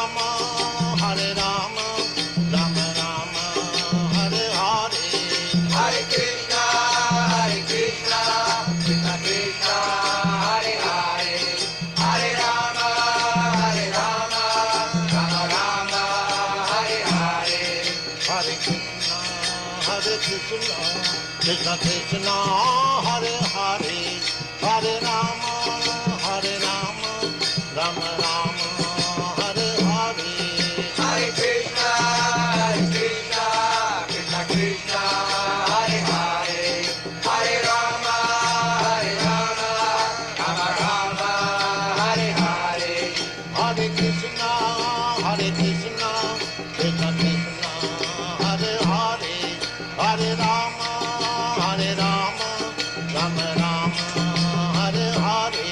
Rama, Hare Rama, Rama Rama, Hare Hare. Hare Krishna, Krishna Krishna, Hare Hare. Hare Rama, Rama Rama, Hare Hare. Hare Krishna, Krishna Krishna, Hare Hare. Hare Rama, Rama Rama, Hare Hare. Hare Krishna, Krishna Krishna, Hare Hare. Hare Rama, Rama Rama, Hare Hare. Hare Krishna, Krishna Krishna, Hare Hare. Hare Rama, Rama Rama, Hare Hare.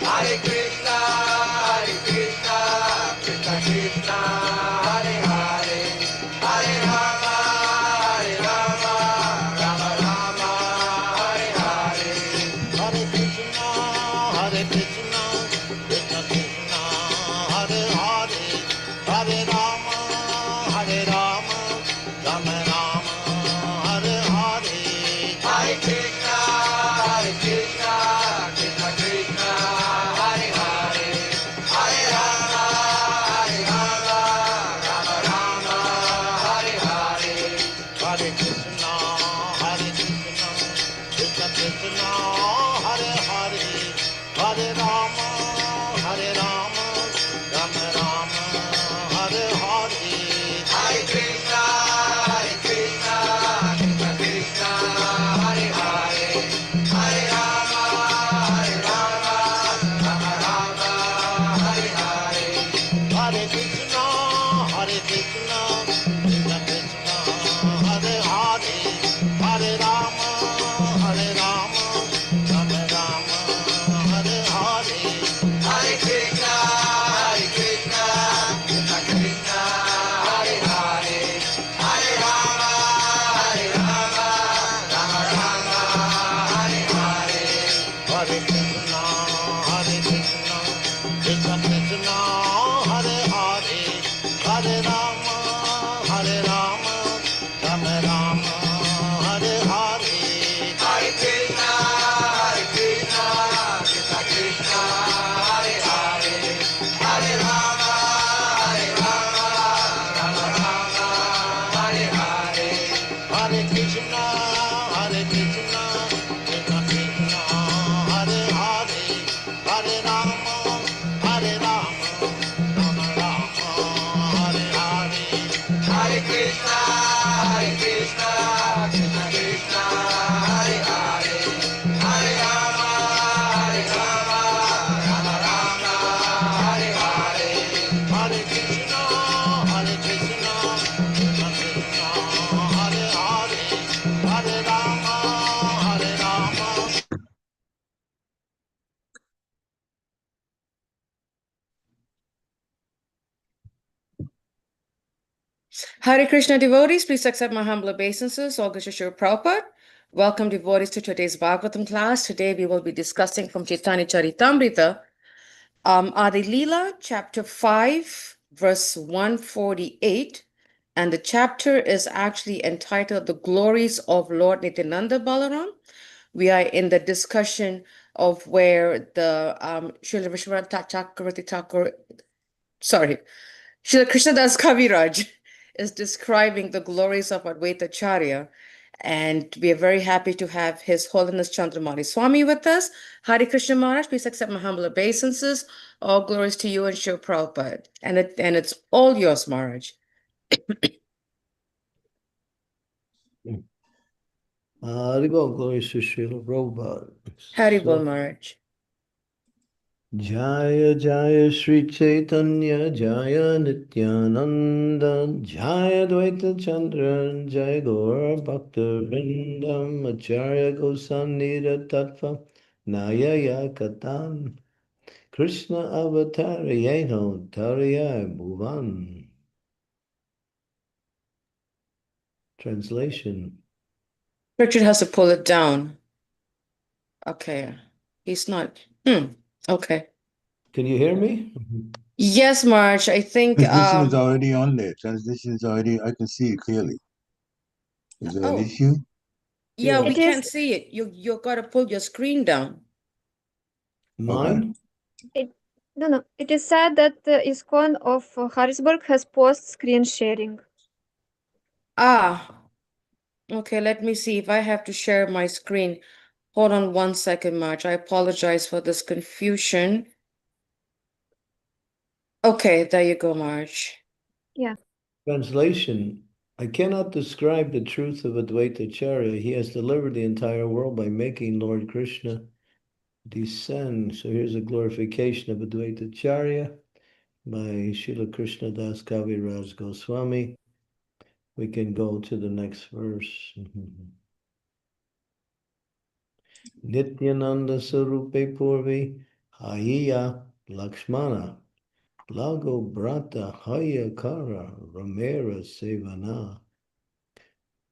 Hare Krishna, Krishna Krishna, Hare Hare. Hare Rama, Rama Rama, Hare Hare. Hare Krishna, Krishna Krishna, Hare Hare. Hare Rama, Rama Rama, Hare Hare. Hare Krishna, Krishna Krishna, Hare Hare. Hare Rama, Rama Rama, Hare Hare. Hare Krishna, Krishna Krishna, Hare Hare. Hare Rama, Rama Rama, Hare Hare. Hare Krishna, Krishna Krishna, Hare Hare. Hare Rama, Rama Rama, Hare Hare. Hare Krishna, Krishna Krishna, Hare Hare. Hare Rama, Rama Rama, Hare Hare. Hare Krishna, Krishna Krishna, Hare Hare. Hare Rama, Rama Rama, Hare Hare. Hare Krishna, Krishna Krishna, Hare Hare. Hare Rama, Rama Rama, Hare Hare. Hare Krishna, Krishna Krishna, Hare Hare. Hare Rama, Rama Rama, Hare Hare. Hare Krishna, Krishna Krishna, Hare Hare. Hare Rama, Rama Rama, Hare Hare. Hare Krishna, Krishna Krishna, Hare Hare. Hare Rama, Rama Rama, Hare Hare. Hare Krishna, Krishna Krishna, Hare Hare. Hare Rama, Hare Krishna devotees, please accept my humble obeisances. All Krishna Shri Prabhupada. Welcome devotees to today's Bhagavatam class. Today we will be discussing from Chaitanya Charitamrita, Adi Lila, chapter 5, verse 148. And the chapter is actually entitled The Glories of Lord Nityananda Balaram. We are in the discussion of where the Srila Vishwanath Chakravarti Thakur, Srila Krishnadas Kaviraj is describing the glories of Advaita Ācārya. And we are very happy to have His Holiness Candramauli Swami with us. Hare Krishna Maharaj, please accept my humble obeisances. All glories to you and Shri Prabhupada. And it's all yours, Maharaj. Haribol, glories to Srila Prabhupada. Haribol, Maharaj. Jaya Jaya Sri Chaitanya Jaya Nityananda Jaya Advaita Chandra Jaya Gaura Bhakta Vrindam ācārya-gosāñira tattva yāya kathana Krishna avatāri yeṅho bhuvana. Translation. Richard has to pull it down. Okay. He's not. Okay. Can you hear me? Yes, Marge, I think Translation is already on there. Translation is already, I can see it clearly. Is there an issue? yeah, we Yeah. can't see it. You gotta pull your screen down. Mine? No. It is said that ISKCON of Harrisburg has post screen sharing. Ah, okay, let me see if I have to share my screen. Hold on 1 second, Marge. I apologize for this confusion. Okay, there you go, Marge. Translation. I cannot describe the truth of Advaita Ācārya. He has delivered the entire world by making Lord Kṛṣṇa descend. So here's a glorification of Advaita Ācārya by Srila Krishna Das Kaviraj Goswami. We can go to the next verse. Nityananda Sarupe Purvi Haya Lakshmana Lago Brata Hayakara Ramera Sevana.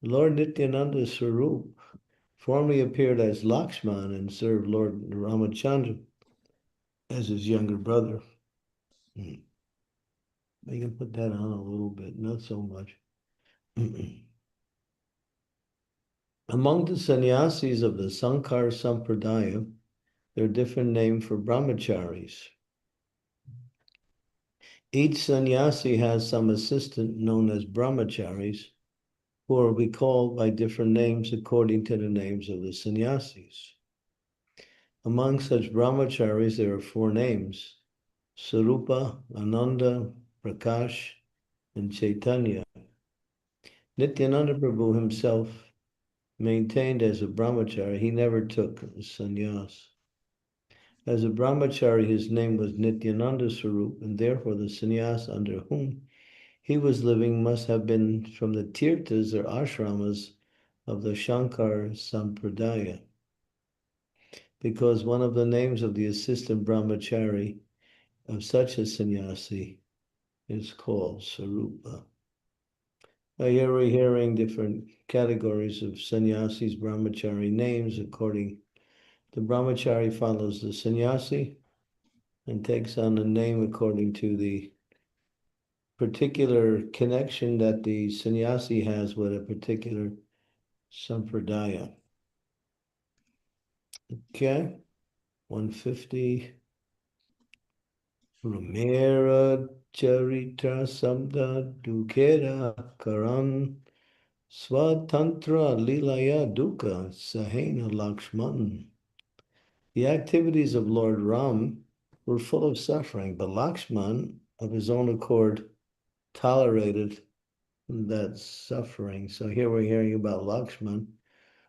Lord Nityananda Sarup formerly appeared as Lakshman and served Lord Ramachandra as his younger brother. I can put that on a little bit, not so much. Among the sannyasis of the Sankar Sampradaya, there are different names for brahmacharis. Each sannyasi has some assistant known as brahmacharis, who will be called by different names according to the names of the sannyasis. Among such brahmacharis, there are 4 names: Sarupa, Ananda, Prakash, and Chaitanya. Nityananda Prabhu himself maintained as a brahmachari, he never took sannyas. As a brahmachari, his name was Nityananda Sarup, and therefore the sannyas under whom he was living must have been from the tirthas or ashramas of the Shankar Sampradaya, because one of the names of the assistant brahmachari of such a sannyasi is called Sarupa. Here we're hearing different categories of sannyasis, brahmachari names. According the brahmachari follows the sannyasi and takes on a name according to the particular connection that the sannyasi has with a particular sampradaya. Okay, 150. Rumera charitra samda dukera karan swatantra lilaya dukkha sahena Lakshman. The activities of Lord Ram were full of suffering, but Lakshman, of his own accord, tolerated that suffering. So here we're hearing about Lakshman,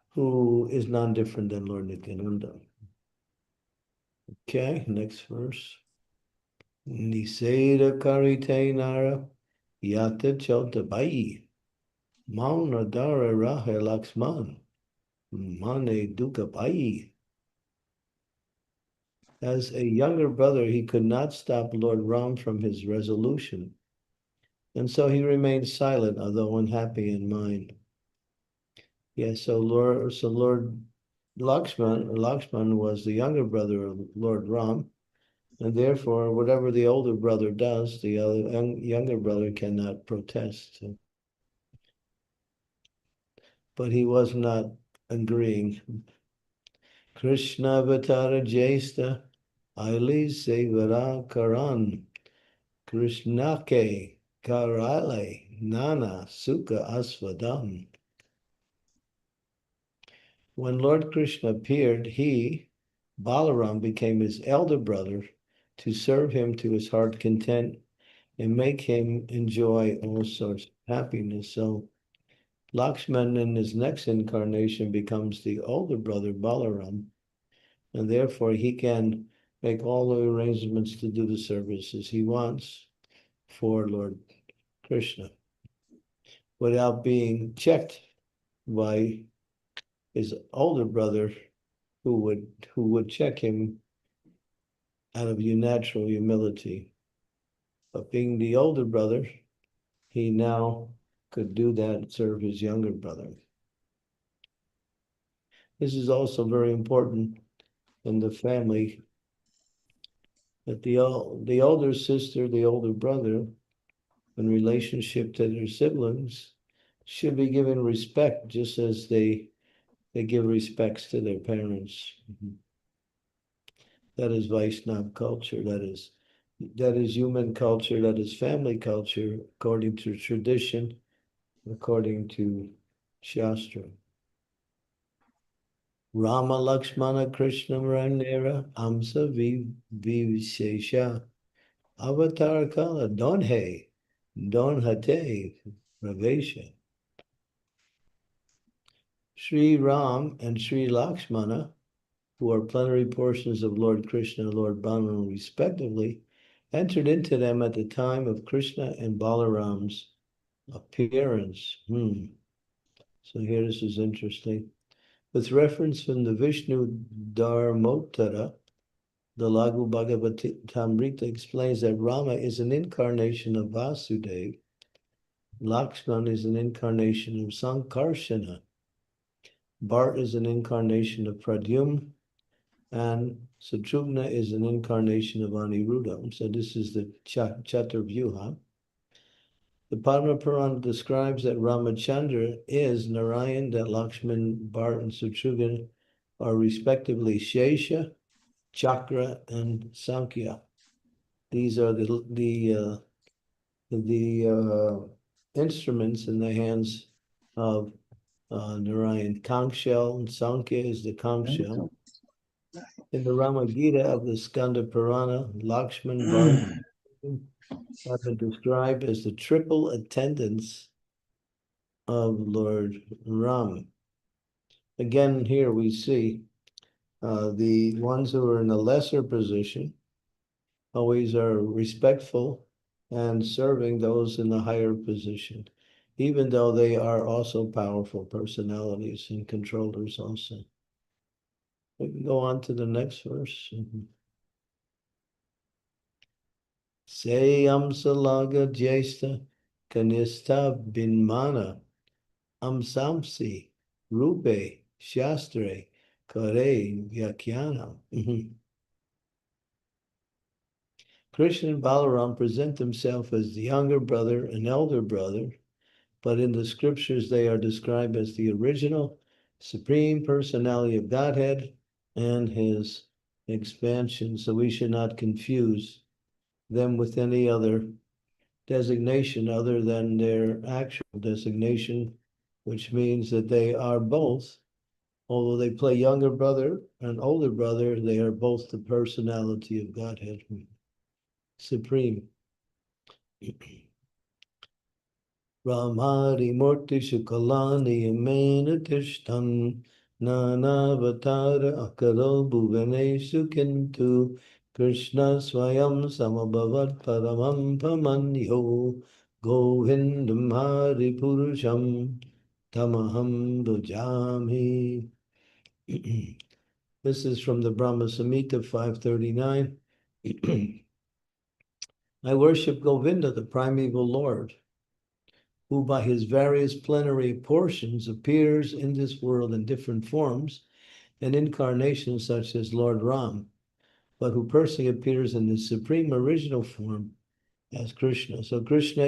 who is none different than Lord Nityananda. Okay, next verse. Niseda karite nara yata chota bai mauna dara rahe Lakshman mane dukkha bai. As a younger brother, he could not stop Lord Ram from his resolution, and so he remained silent, although unhappy in mind. Yes, so Lord Lakshman was the younger brother of Lord Ram, and therefore, whatever the older brother does, the younger brother cannot protest. But he was not agreeing. Krishna Avatara Jesta Aili Sevara Karan Krishnake Karale Nana Sukha Asvadam. When Lord Krishna appeared, he, Balaram, became his elder brother to serve him to his heart content and make him enjoy all sorts of happiness. So Lakshman in his next incarnation becomes the older brother Balaram, and therefore he can make all the arrangements to do the services he wants for Lord Krishna without being checked by his older brother who would check him out of natural humility. But being the older brother, he now could do that and serve his younger brother. This is also very important in the family that the older sister, the older brother, in relationship to their siblings, should be given respect just as they give respects to their parents. That is Vaishnava culture. That is human culture. That is family culture, according to tradition, according to Shastra. Rama Lakshmana Krishna Ranera Amsa Vivishesha Avatar Kala Don Hate Ravesha. Sri Ram and Sri Lakshmana, who are plenary portions of Lord Kṛṣṇa and Lord Balaram respectively, entered into them at the time of Krishna and Balaram's appearance. So here this is interesting. With reference from the Vishnu Dharmottara, the Laghu Bhagavatamrita explains that Rama is an incarnation of Vasudeva, Lakshmana is an incarnation of Sankarsana, Bharat is an incarnation of Pradyumna, and Satrugna is an incarnation of Aniruddha. So this is the Chaturvyuha. The Padma Purana describes that Ramachandra is Narayan, that Lakshman, Bharat, and Satrugna are respectively Shesha, Chakra, and Sankhya. These are the instruments in the hands of Narayan. Conch shell and Sankhya is the conch shell. In the Rama Gita of the Skanda Purana, Lakshman, Bharat, have been described as the triple attendants of Lord Ram. Again, here we see the ones who are in a lesser position always are respectful and serving those in the higher position, even though they are also powerful personalities and controllers also. We can go on to the next verse. Say amsalaga jesta kanista binmana amsamsi rupe shastre kare vyakhyana. Krishna and Balaram present themselves as the younger brother and elder brother, but in the scriptures they are described as the original Supreme Personality of Godhead and his expansion. So we should not confuse them with any other designation other than their actual designation, which means that they are both, although they play younger brother and older brother, they are both the personality of Godhead, Supreme. Ramari Murti Shukalani Amena Tishtan Nana Avatāra Ācārya bhuvana Kintu Krishna Swayam Samabhavat Paramam Pamanyo Govindam Hari Purusham Tamaham Bhajami. This is from the Brahma Samhita 539. I worship Govinda, the primeval Lord, who by his various plenary portions appears in this world in different forms and incarnations such as Lord Ram, but who personally appears in the supreme original form as Krishna. So Krishna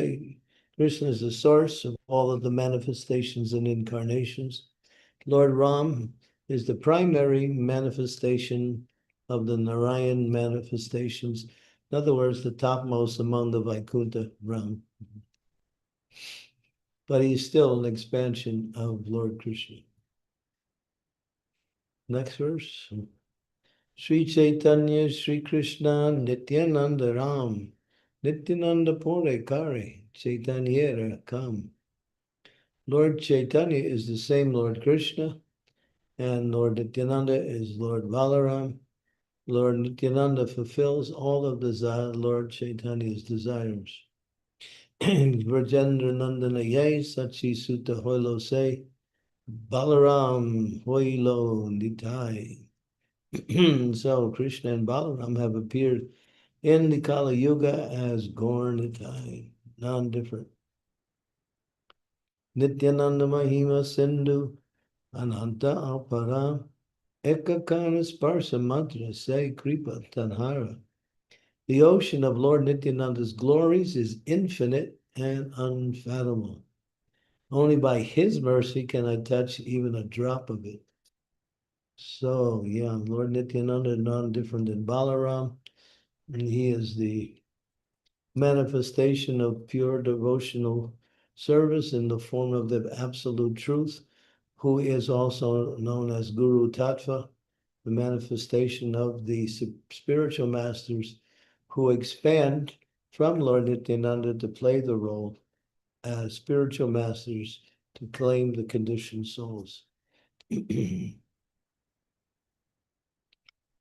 is the source of all of the manifestations and incarnations. Lord Ram is the primary manifestation of the Narayan manifestations. In other words, the topmost among the Vaikuntha Ram. But he's still an expansion of Lord Kṛṣṇa. Next verse. Sri Chaitanya Sri Krishna Nityananda Ram Nityananda Pore Kare Chaitanyera Kam. Lord Chaitanya is the same Lord Kṛṣṇa, and Lord Nityananda is Lord Balaram. Lord Nityananda fulfills all of Lord Chaitanya's desires. Vrajendra Nandana Ye Sachi Sutta Hoilo Se Balaram Hoilo Nitai. So Krishna and Balaram have appeared in the Kali Yuga as Gaur Nitai, non-different. Nityananda Mahima Sindhu Ananta Apara Ekakana Sparsa Mantra Se Kripa Tanhara The ocean of Lord Nityananda's glories is infinite and unfathomable. Only by his mercy can I touch even a drop of it. So, yeah, Lord Nityananda is not different than Balaram, and he is the manifestation of pure devotional service in the form of the absolute truth, who is also known as Guru Tattva, the manifestation of the spiritual masters who expand from Lord Nityananda to play the role as spiritual masters to claim the conditioned souls.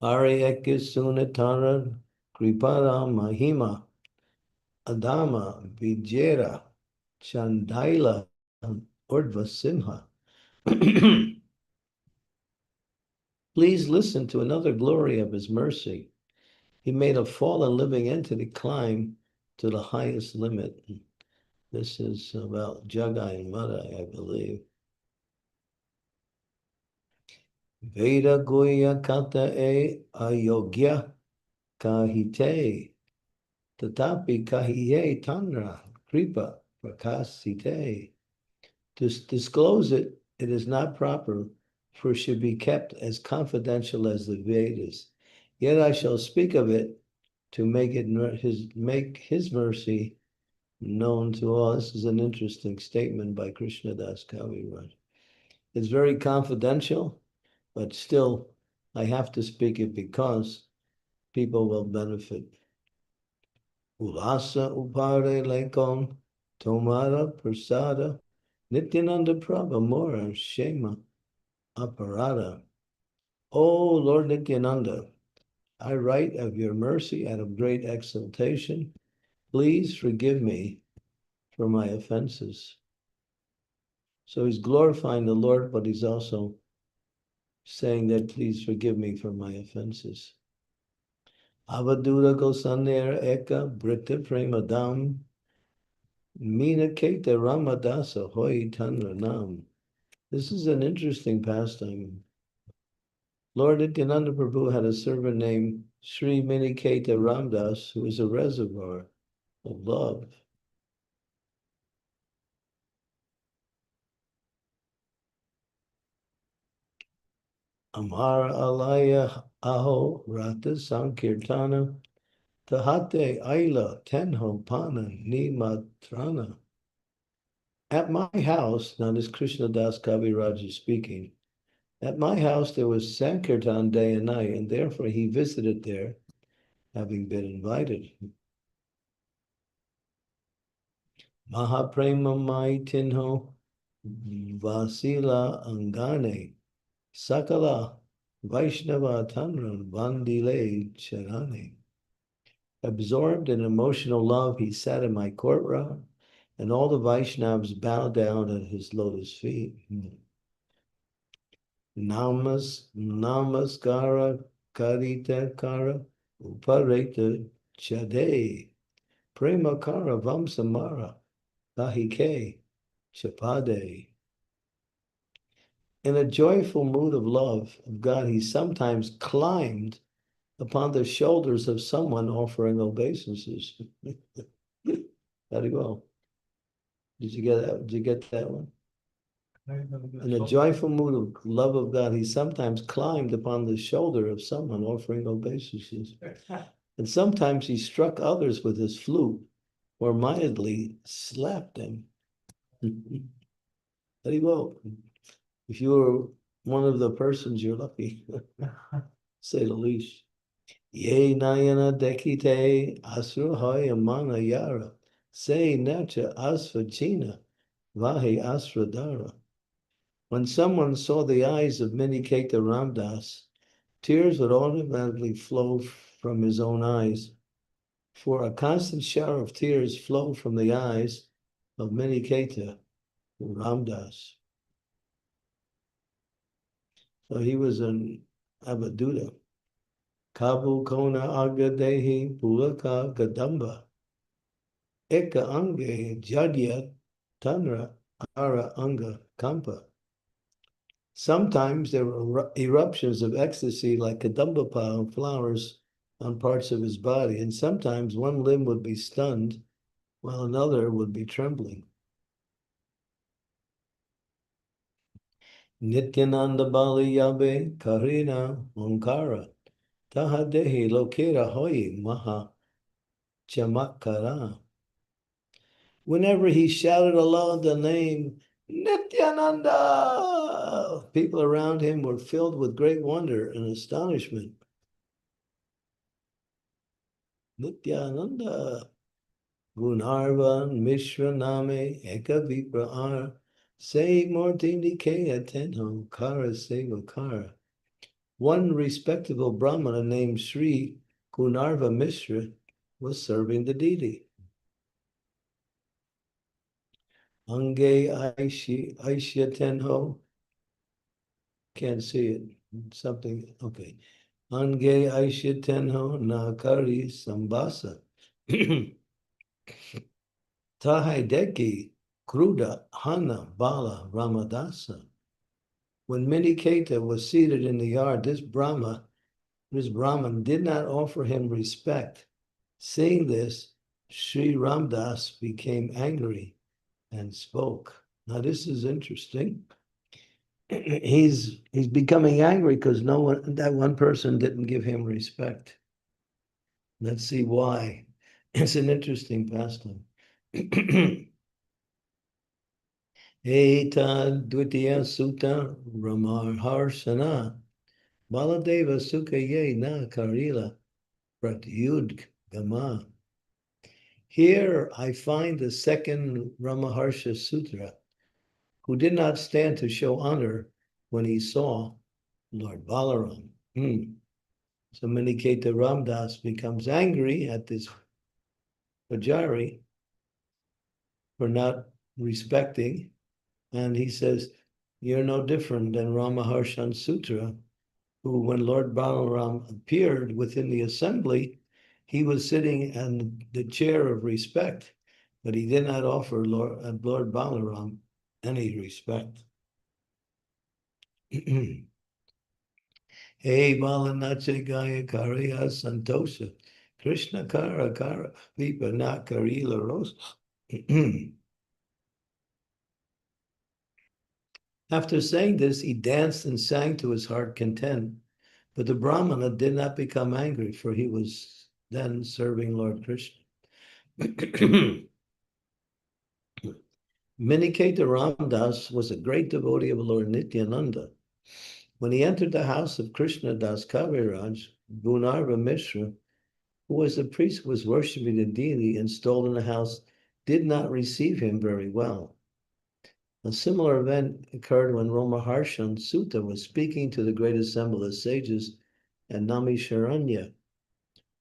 Ācārya-gosāñira Kripara Mahima Adama Vijera Chandaila Urdhva. Please listen to another glory of his mercy. He made a fallen living entity climb to the highest limit. This is about Jagai and Madai, I believe. Veda Goya Kata E Ayogya Kahite Tatapi Kahiye Tanra Kripa Prakasite. To disclose it, it is not proper, for it should be kept as confidential as the Vedas. Yet I shall speak of it to make his mercy known to all. This is an interesting statement by Krishna Das Kaviraj. It's very confidential, but still I have to speak it because people will benefit. Ulasa upare lekon tomara prasada Nityananda Prabha Mora Shema Aparada. O Lord Nityananda, I write of your mercy and of great exaltation. Please forgive me for my offenses. So he's glorifying the Lord, but he's also saying that please forgive me for my offenses. Avadura Gosañira Eka Brita Premadam Minaketa Ramadasa Hoi Tanranam. This is an interesting pastime. Lord Nityananda Prabhu had a servant named Sri Miniketa Ramdas, who was a reservoir of love. Amara alaya aho rata sankirtana tahate aila tenho pana nimatrana. At my house, now this Krishna Das Kaviraj is speaking, at my house there was Sankirtan day and night, and therefore he visited there, having been invited. Mahaprema mai tinho vasila angane sakala Vaishnava tanran vandile charane. Absorbed in emotional love, he sat in my courtyard, and all the Vaishnavas bowed down at his lotus feet. Namaskara karita kara upareta chade premakara vamsamara kahike chapade. In a joyful mood of love of God, he sometimes climbed upon the shoulders of someone offering obeisances. Very well. Did you get that? Did you get that one? In a joyful mood of love of God, he sometimes climbed upon the shoulder of someone offering obeisances. And sometimes he struck others with his flute or mildly slapped them. Very well. If you were one of the persons, you're lucky, say the least. Ye nayana dekite asruhoy amana yara, say nacha asvachina, vahi asradara. When someone saw the eyes of Miniketa Ramdas, tears would automatically flow from his own eyes, for a constant shower of tears flowed from the eyes of Miniketa Ramdas. So he was an Avaduta. Kabu Kona Agadehi Pulaka Gadamba Eka Ange Jadya Tanra Ara Anga Kampa. Sometimes there were eruptions of ecstasy like Kadamba flowers on parts of his body, and sometimes one limb would be stunned while another would be trembling. Nityananda Bali Yabe Karina Onkara Tahadehi Lokera Hoyi Maha Chamakkara. Whenever he shouted aloud the name Nityananda, people around him were filled with great wonder and astonishment. Nityananda Gunarvan Mishra Name Eka Vipra Se Mortini Kaya Tenho Kara Sevakara. One respectable Brahmana named Sri Gunarva Mishra was serving the deity. Ange Aishya Tenho. Can't see it. Something, okay. Ange Aishya Tenho Nakari Sambasa. Tahideki Kruda Hana Bala Ramadasa. When Miniketa was seated in the yard, this Brahman did not offer him respect. Seeing this, Sri Ramdas became angry and spoke. Now this is interesting. He's becoming angry because that one person didn't give him respect. Let's see why. It's an interesting pastime. Eta Dvitiya Sutta Ramaharshana Baladeva Sukha Ye Na Tārila Pratyud Gama. Here I find the second Ramaharsha Sutra, who did not stand to show honor when he saw Lord Balaram. So Miniketa Ramdas becomes angry at this Pujari for not respecting, and he says, you're no different than Ramaharshan Sutra, who when Lord Balaram appeared within the assembly, he was sitting in the chair of respect, but he did not offer Lord Balaram any respect. Hey Balanache Gaya Karya Santosha Krishna Kara Kara Vipana Karila Rosa. After saying this, he danced and sang to his heart content, but the Brahmana did not become angry, for he was then serving Lord Kṛṣṇa. Miniketa Ramdas was a great devotee of Lord Nityananda. When he entered the house of Krishna Das Kaviraj, Gunarva Mishra, who was a priest who was worshipping the deity installed in the house, did not receive him very well. A similar event occurred when Ramaharshan Sutta was speaking to the great assembly of sages at Namisharanya.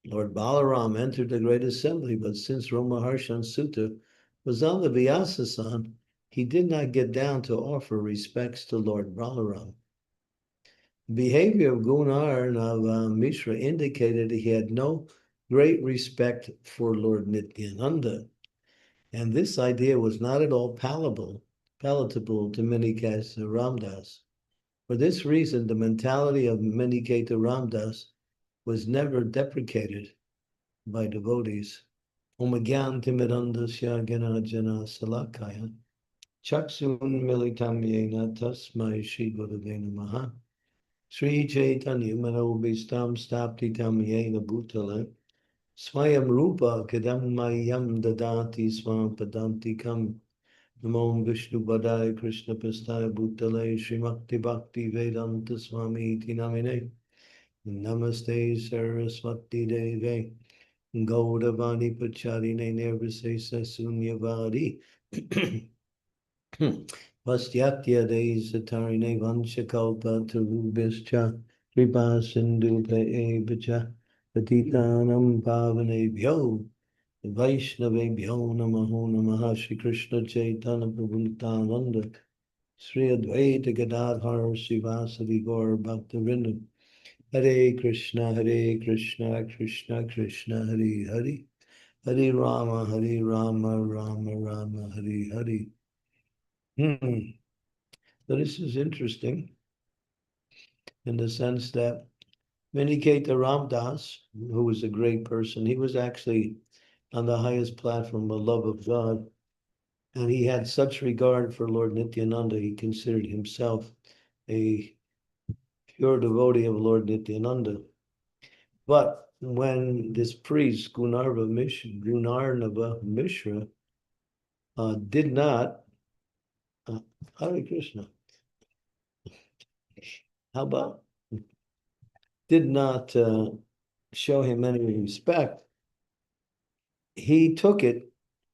Lord Balaram entered the great assembly, but since Ramaharshan Sutta was on the Vyasasan, he did not get down to offer respects to Lord Balaram. The behavior of Gunnar and of Mishra indicated he had no great respect for Lord Nityananda, and this idea was not at all palatable to Miniketa Ramdas. For this reason, the mentality of Miniketa Ramdas was never deprecated by devotees. Omagyan Timidandasya Ganajana Salakaya Chaksun Militam Yena Tasmai Shri Gurave Namaha Sri Chaitanya Manobhistam Staptitam Yena Bhutale Swayam Rupa Kadammayam Dadati Swam Padantikam Namo Vishnu Badaya Krishna Pastaya Bhutale Srimakti Bhakti Vedanta Swami Iti Namine Namaste Saraswati Deve Gaudavani Pacharine Nirvisesa Sunyavadi Vastyatya Desatarine Vanchakalpa Tarubhischa Kripa Sindhupe Evacha Patitanam Pavanebhyo Vaishnavebhyo Namaho Namaha Shri Krishna Chaitanya Prabhu Nityananda Sri Advaita Gadadhar Sivasadi Gaur Bhaktivinoda Hare Krishna Krishna Krishna Hare Hare Hare Rama Rama Rama Hare Hare. So this is interesting in the sense that Maniketa Ramdas, who was a great person, he was actually on the highest platform of love of God. And he had such regard for Lord Nityananda, he considered himself a pure devotee of Lord Nityananda. But when this priest, Gunarva Mishra, did not, Hare Krishna, how about, did not show him any respect, he took it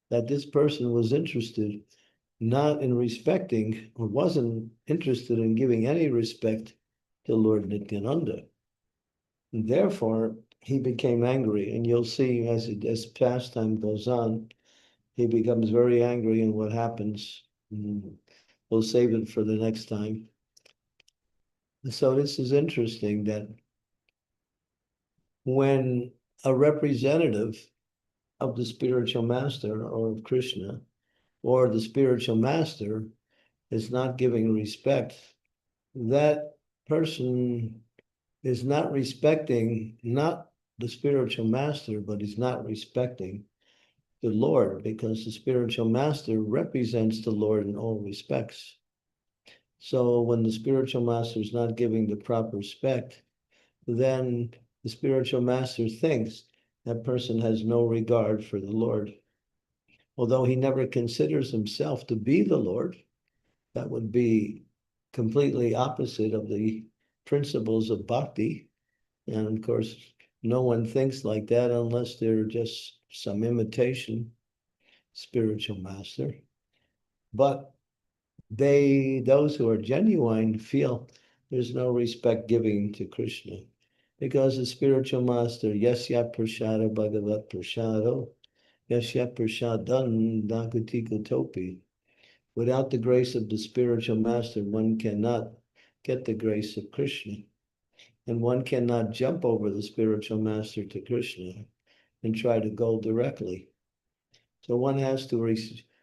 that this person was interested not in respecting, or wasn't interested in giving any respect to Lord Nityananda. And therefore, he became angry, and you'll see as pastime goes on, he becomes very angry, and what happens, we'll save it for the next time. So this is interesting that when a representative of the spiritual master or of Krishna, or the spiritual master is not giving respect, that person is not respecting not the spiritual master, but is not respecting the Lord, because the spiritual master represents the Lord in all respects. So when the spiritual master is not giving the proper respect, then the spiritual master thinks that person has no regard for the Lord. Although he never considers himself to be the Lord, that would be completely opposite of the principles of bhakti. And of course, no one thinks like that unless they're just some imitation spiritual master. But those who are genuine feel there's no respect giving to Krishna, because the spiritual master, yasya prasada bhagavat prasado, yasya prasadan nagati topi. Without the grace of the spiritual master, one cannot get the grace of Krishna. And one cannot jump over the spiritual master to Krishna and try to go directly. So one has to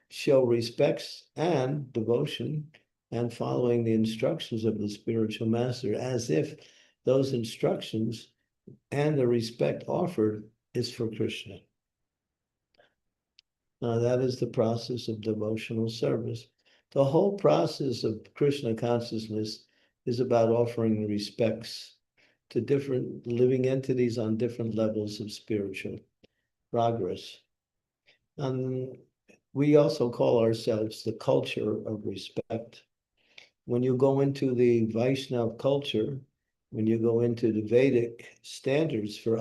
show respects and devotion and following the instructions of the spiritual master, as if those instructions and the respect offered is for Krishna. Now that is the process of devotional service. The whole process of Krishna consciousness is about offering respects to different living entities on different levels of spiritual progress. And we also call ourselves the culture of respect. When you go into the Vaishnava culture, when you go into the Vedic standards for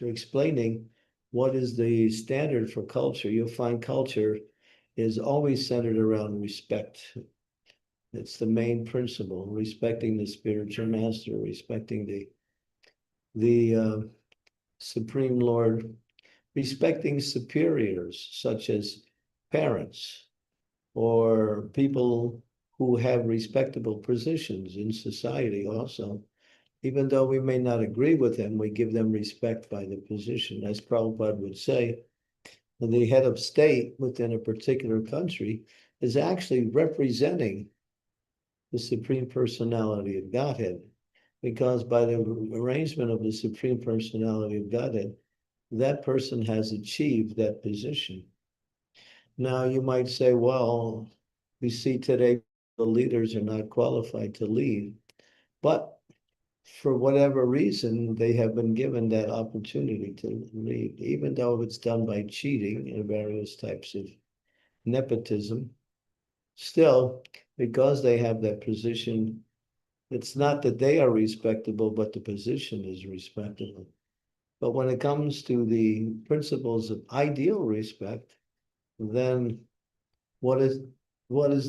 explaining what is the standard for culture, you'll find culture is always centered around respect. It's the main principle, respecting the spiritual master, respecting the Supreme Lord, respecting superiors such as parents or people who have respectable positions in society also. Even though we may not agree with them, we give them respect by the position. As Prabhupada would say, the head of state within a particular country is actually representing the Supreme Personality of Godhead, because by the arrangement of the Supreme Personality of Godhead, that person has achieved that position. Now you might say, well, we see today the leaders are not qualified to lead, but for whatever reason, they have been given that opportunity to lead, even though it's done by cheating and various types of nepotism. Still, because they have that position, it's not that they are respectable, but the position is respectable. But when it comes to the principles of ideal respect, then what is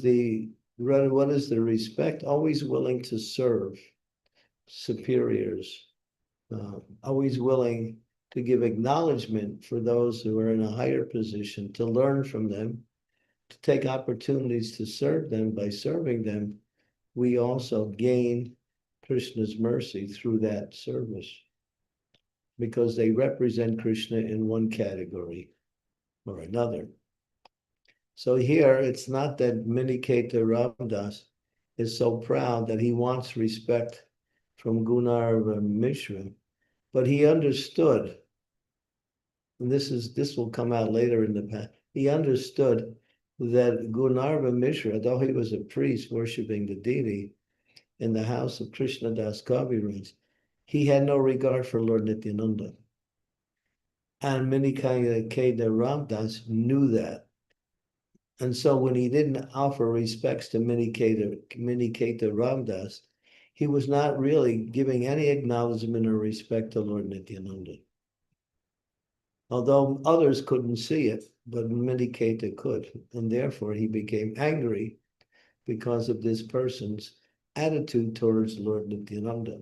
the respect? Always willing to serve superiors, always willing to give acknowledgement for those who are in a higher position, to learn from them, to take opportunities to serve them. By serving them, we also gain Krishna's mercy through that service, because they represent Krishna in one category or another. So here, it's not that Maniketa Ramdas is so proud that he wants respect from Gunarva Mishra, but he understood, and this will come out later in the past, he understood that Gunarva Mishra, though he was a priest worshipping the deity in the house of Krishna Das Kaviraj, he had no regard for Lord Nityananda. And Minikaya Keda Ramdas knew that. And so when he didn't offer respects to Miniketa Ramdas, he was not really giving any acknowledgement or respect to Lord Nityananda. Although others couldn't see it, but Miniketa could. And therefore he became angry because of this person's attitude towards Lord Nityananda.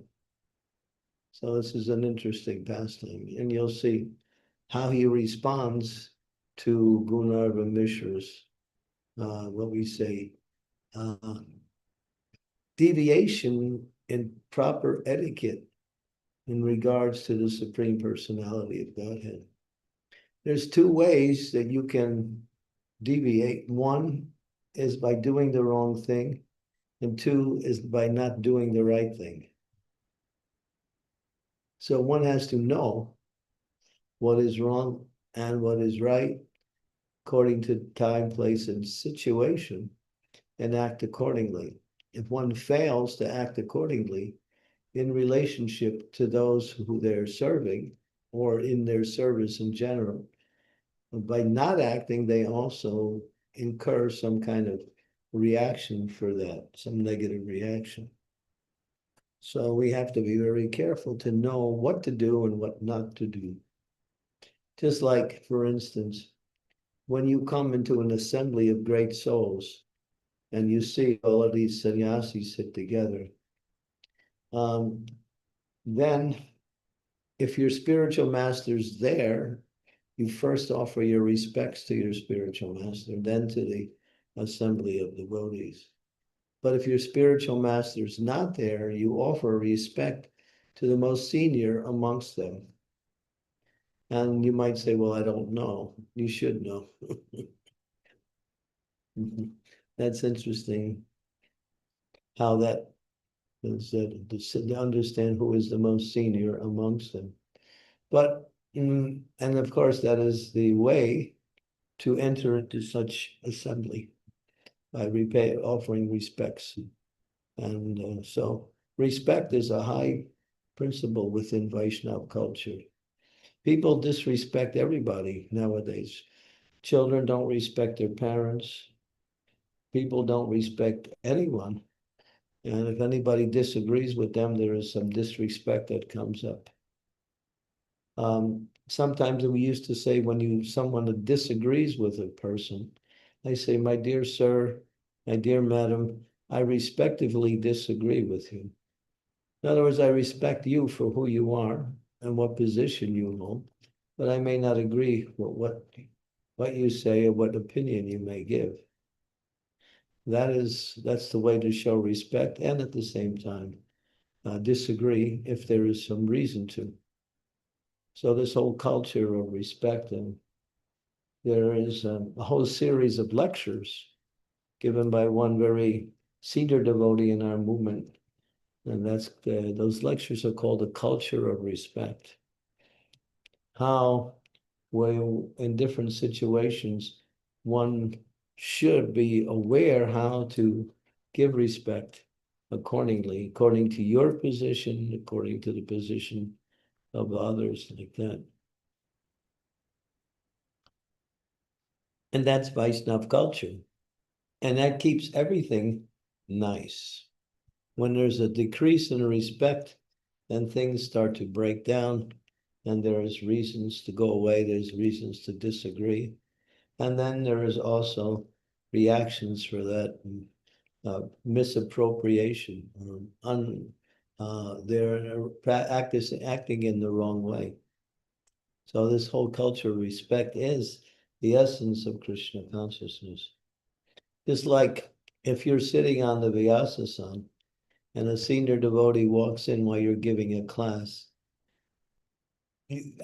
So this is an interesting pastime. And you'll see how he responds to Gunarva Mishra's, what we say, deviation in proper etiquette in regards to the Supreme Personality of Godhead. There's two ways that you can deviate. One is by doing the wrong thing, and two is by not doing the right thing. So one has to know what is wrong and what is right according to time, place, and situation, and act accordingly. If one fails to act accordingly in relationship to those who they're serving or in their service in general, by not acting, they also incur some kind of reaction for that, some negative reaction. So we have to be very careful to know what to do and what not to do. Just like, for instance, when you come into an assembly of great souls and you see all of these sannyasis sit together, then if your spiritual master's there, you first offer your respects to your spiritual master, then to the assembly of devotees. But if your spiritual master's not there, you offer respect to the most senior amongst them. And you might say, well, I don't know. You should know. That's interesting how that is, to understand who is the most senior amongst them. But, and of course, that is the way to enter into such assembly, by offering respects. And so respect is a high principle within Vaishnava culture. People disrespect everybody nowadays. Children don't respect their parents. People don't respect anyone. And if anybody disagrees with them, there is some disrespect that comes up. Sometimes we used to say when someone disagrees with a person, they say, my dear sir, my dear madam, I respectfully disagree with you. In other words, I respect you for who you are and what position you hold, but I may not agree with what you say or what opinion you may give. That's the way to show respect, and at the same time, disagree if there is some reason to. So this whole culture of respect, and there is a whole series of lectures given by one very senior devotee in our movement, and those lectures are called The Culture of Respect. How, in different situations, one should be aware how to give respect accordingly, according to your position, according to the position of others, like that. And that's Vaishnava culture. And that keeps everything nice. When there's a decrease in respect, then things start to break down, and there's reasons to go away, there's reasons to disagree. And then there is also reactions for that, misappropriation, they're acting in the wrong way. So this whole culture of respect is the essence of Krishna consciousness. Just like if you're sitting on the Vyasasana and a senior devotee walks in while you're giving a class,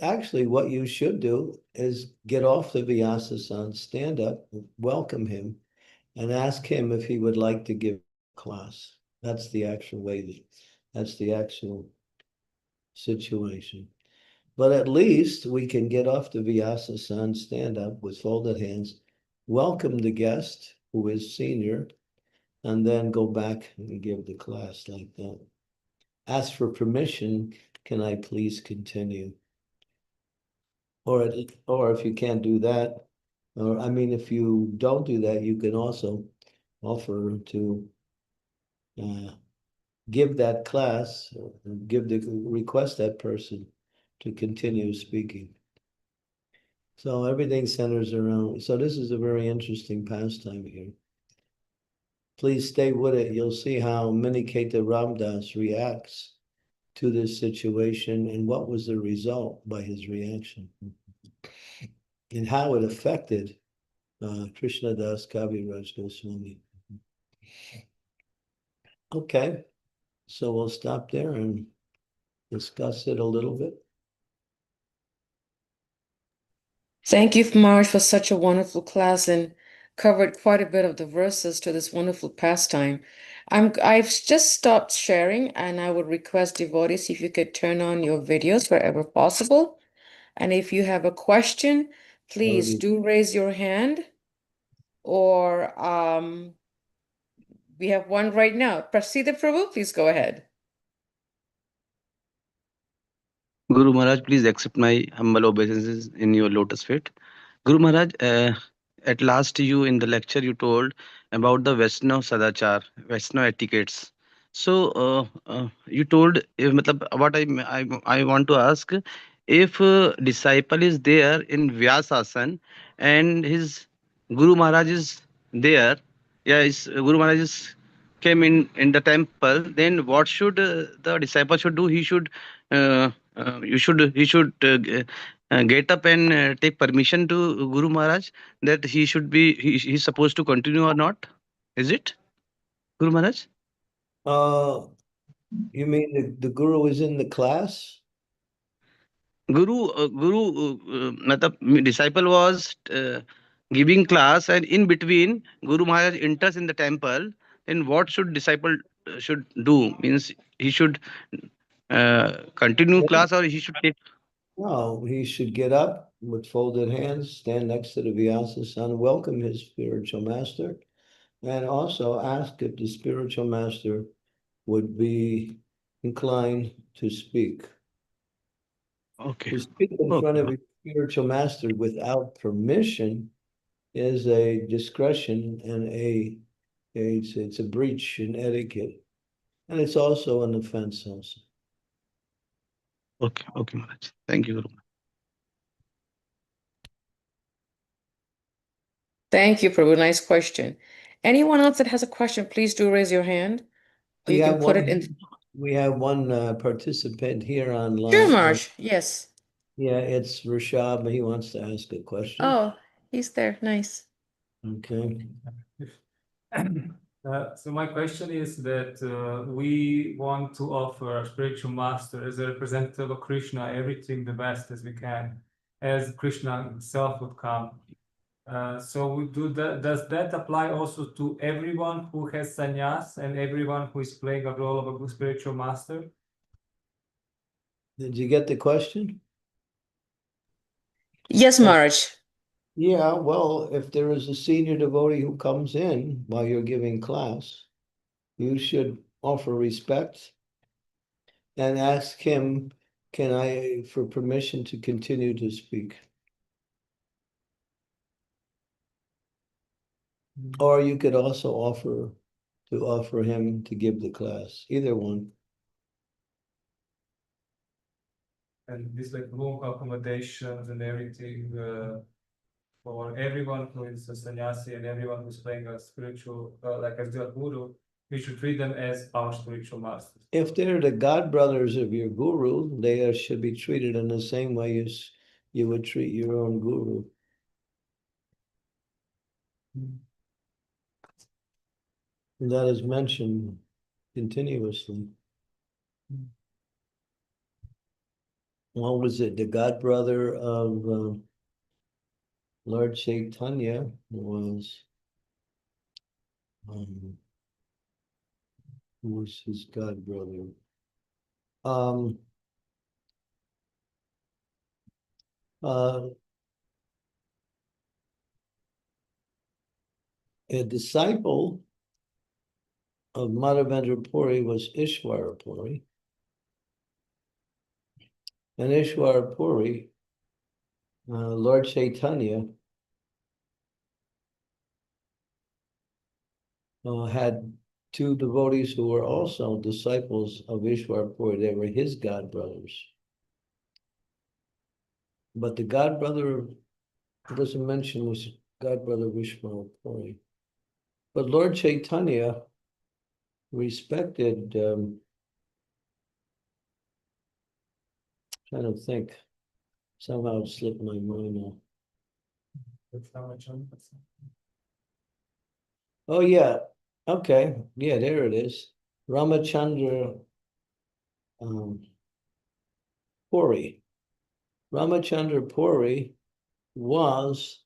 actually what you should do is get off the Vyasasana, stand up, welcome him, and ask him if he would like to give a class. That's the actual way That's the actual situation. But at least we can get off the Vyasa-san, stand up with folded hands, welcome the guest who is senior, and then go back and give the class like that. Ask for permission, can I please continue? Or if you can't do that, or I mean, if you don't do that, you can also offer to give that class, request that person to continue speaking. So everything centers around, so this is a very interesting pastime here. Please stay with it. You'll see how Miniketa Ramdas reacts to this situation and what was the result by his reaction and how it affected Krishnadas Kaviraj Goswami. Okay, so we'll stop there and discuss it a little bit. Thank you, Maharaj, for such a wonderful class and covered quite a bit of the verses to this wonderful pastime. I've just stopped sharing, and I would request devotees if you could turn on your videos wherever possible. And if you have a question, please do raise your hand. Or we have one right now. Prasida Prabhu, please go ahead. Guru Maharaj, please accept my humble obeisances in your lotus feet. Guru Maharaj, at last you in the lecture you told about the Vaishnava Sadachar, Vaishnava etiquettes. So you told, what I want to ask, if disciple is there in Vyasasana and his Guru Maharaj is there, his Guru Maharaj is came in the temple, then what should the disciple should do? He should he should get up and take permission to Guru Maharaj that he's supposed to continue or not. Is it, Guru Maharaj? You mean the guru is in the class? Disciple was giving class, and in between Guru Maharaj enters in the temple. Then what should disciple should do? Means he should continue class, or he should take. No, he should get up with folded hands, stand next to the Vyasa-san, welcome his spiritual master, and also ask if the spiritual master would be inclined to speak. Okay. To speak in front of a spiritual master without permission is a discretion and it's a breach in etiquette, and it's also an offense also. Okay, Maharaj. Thank you, Guru. Thank you, Prabhu. Nice question. Anyone else that has a question, please do raise your hand. Or you can put it in. We have one participant here online. Sure, Marsh. Yes. Yeah, it's Rishab. He wants to ask a question. Oh, he's there. Nice. Okay. So my question is that we want to offer a spiritual master as a representative of Krishna everything the best as we can, as Krishna himself would come. So we do that. Does that apply also to everyone who has sannyas and everyone who is playing a role of a spiritual master? Did you get the question? Yes, Maharaj. Yeah, well, if there is a senior devotee who comes in while you're giving class, you should offer respect and ask him, can I, for permission to continue to speak? Or you could also offer him to give the class, either one. And this like room accommodations and everything for everyone who is a sannyasi and everyone who's playing a spiritual, like as their guru, we should treat them as our spiritual masters. If they're the god brothers of your guru, they should be treated in the same way as you would treat your own guru. And that is mentioned continuously. What was it? The god brother of Lord Chaitanya was, who was his god brother? a disciple of Madhavendra Puri was Ishvara Puri. And Ishvara Puri, Lord Chaitanya, had two devotees who were also disciples of Ishvara Puri. They were his godbrothers. But the godbrother, it doesn't mention, was godbrother of Ishvara Puri. But Lord Chaitanya respected, trying to think, somehow it slipped my mind now. Oh yeah, okay, yeah, there it is. Ramachandra Puri. Ramachandra Puri was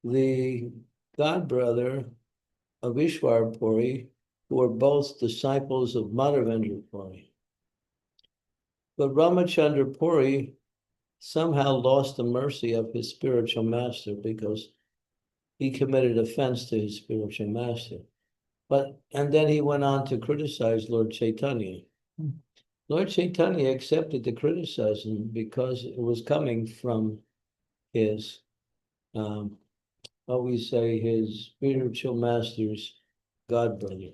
the godbrother of Ishvara Puri, who were both disciples of Madhavendra Puri. But Ramachandra Puri somehow lost the mercy of his spiritual master because he committed offense to his spiritual master. And then he went on to criticize Lord Chaitanya. Lord Chaitanya accepted the criticism because it was coming from his, his spiritual master's godbrother.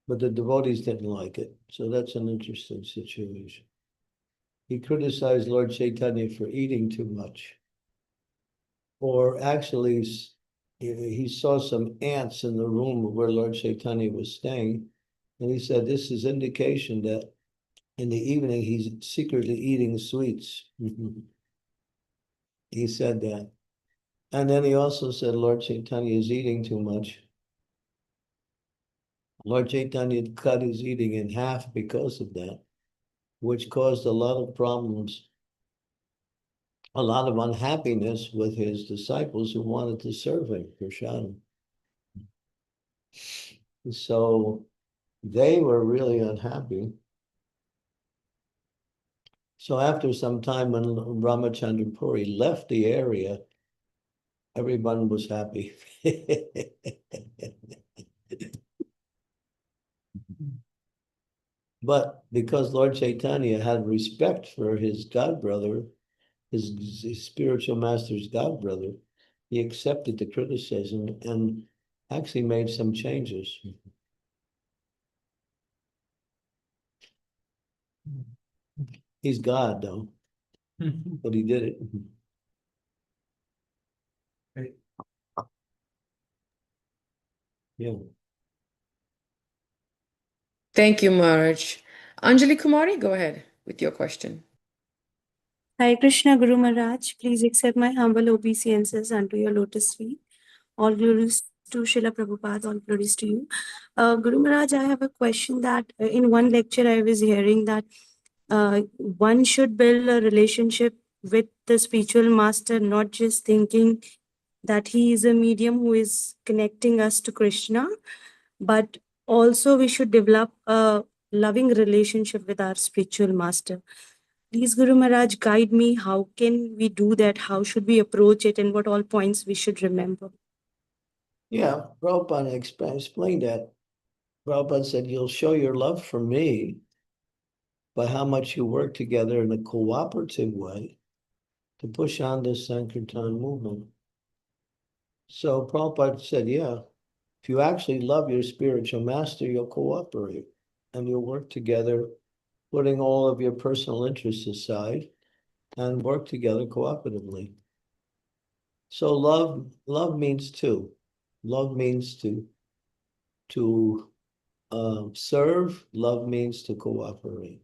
But the devotees didn't like it. So that's an interesting situation. He criticized Lord Chaitanya for eating too much. Or actually, he saw some ants in the room where Lord Chaitanya was staying. And he said, this is indication that in the evening, he's secretly eating sweets. He said that. And then he also said, Lord Chaitanya is eating too much. Lord Chaitanya cut his eating in half because of that, which caused a lot of problems, a lot of unhappiness with his disciples who wanted to serve him, Kṛṣṇa. So they were really unhappy. So after some time, when Ramachandra Puri left the area, everyone was happy. But because Lord Chaitanya had respect for his godbrother, his spiritual master's godbrother, he accepted the criticism and actually made some changes. He's God, though, but he did it. Yeah. Thank you, Maharaj. Anjali Kumari, go ahead with your question. Hare Krishna, Guru Maharaj. Please accept my humble obeisances unto your lotus feet. All glories to Srila Prabhupada, all glories to you. Guru Maharaj, I have a question that in one lecture I was hearing that one should build a relationship with the spiritual master, not just thinking that he is a medium who is connecting us to Krishna, but also we should develop a loving relationship with our spiritual master. Please, Guru Maharaj, guide me. How can we do that? How should we approach it? And what all points we should remember? Yeah, Prabhupada explained that. Prabhupada said, you'll show your love for me by how much you work together in a cooperative way to push on this Sankirtan movement. So Prabhupada said, yeah, if you actually love your spiritual master, you'll cooperate and you'll work together, putting all of your personal interests aside and work together cooperatively. So love means two. Love means to serve. Love means to cooperate.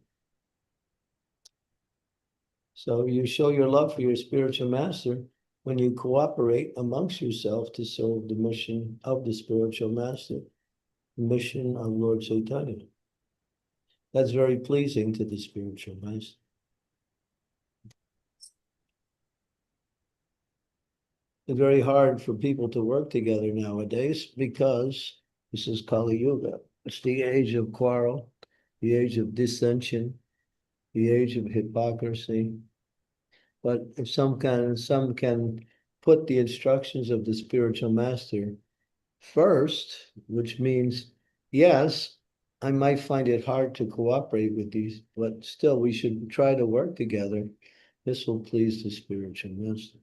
So you show your love for your spiritual master when you cooperate amongst yourself to serve the mission of the spiritual master, the mission of Lord Chaitanya. That's very pleasing to the spiritual master. It's very hard for people to work together nowadays because This is Kali Yuga. It's the age of quarrel, the age of dissension, the age of hypocrisy. But if some can put the instructions of the spiritual master first, which means, yes, I might find it hard to cooperate with these, but still we should try to work together. This will please the spiritual master.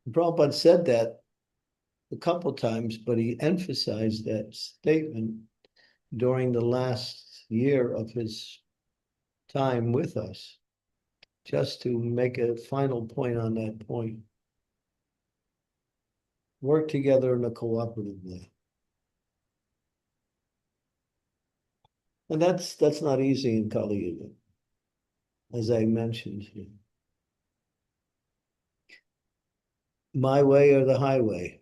Prabhupada said that a couple times, but he emphasized that statement during the last year of his time with us, just to make a final point on that point. Work together in a cooperative way. And that's not easy in Kali Yuga, as I mentioned. My way or the highway.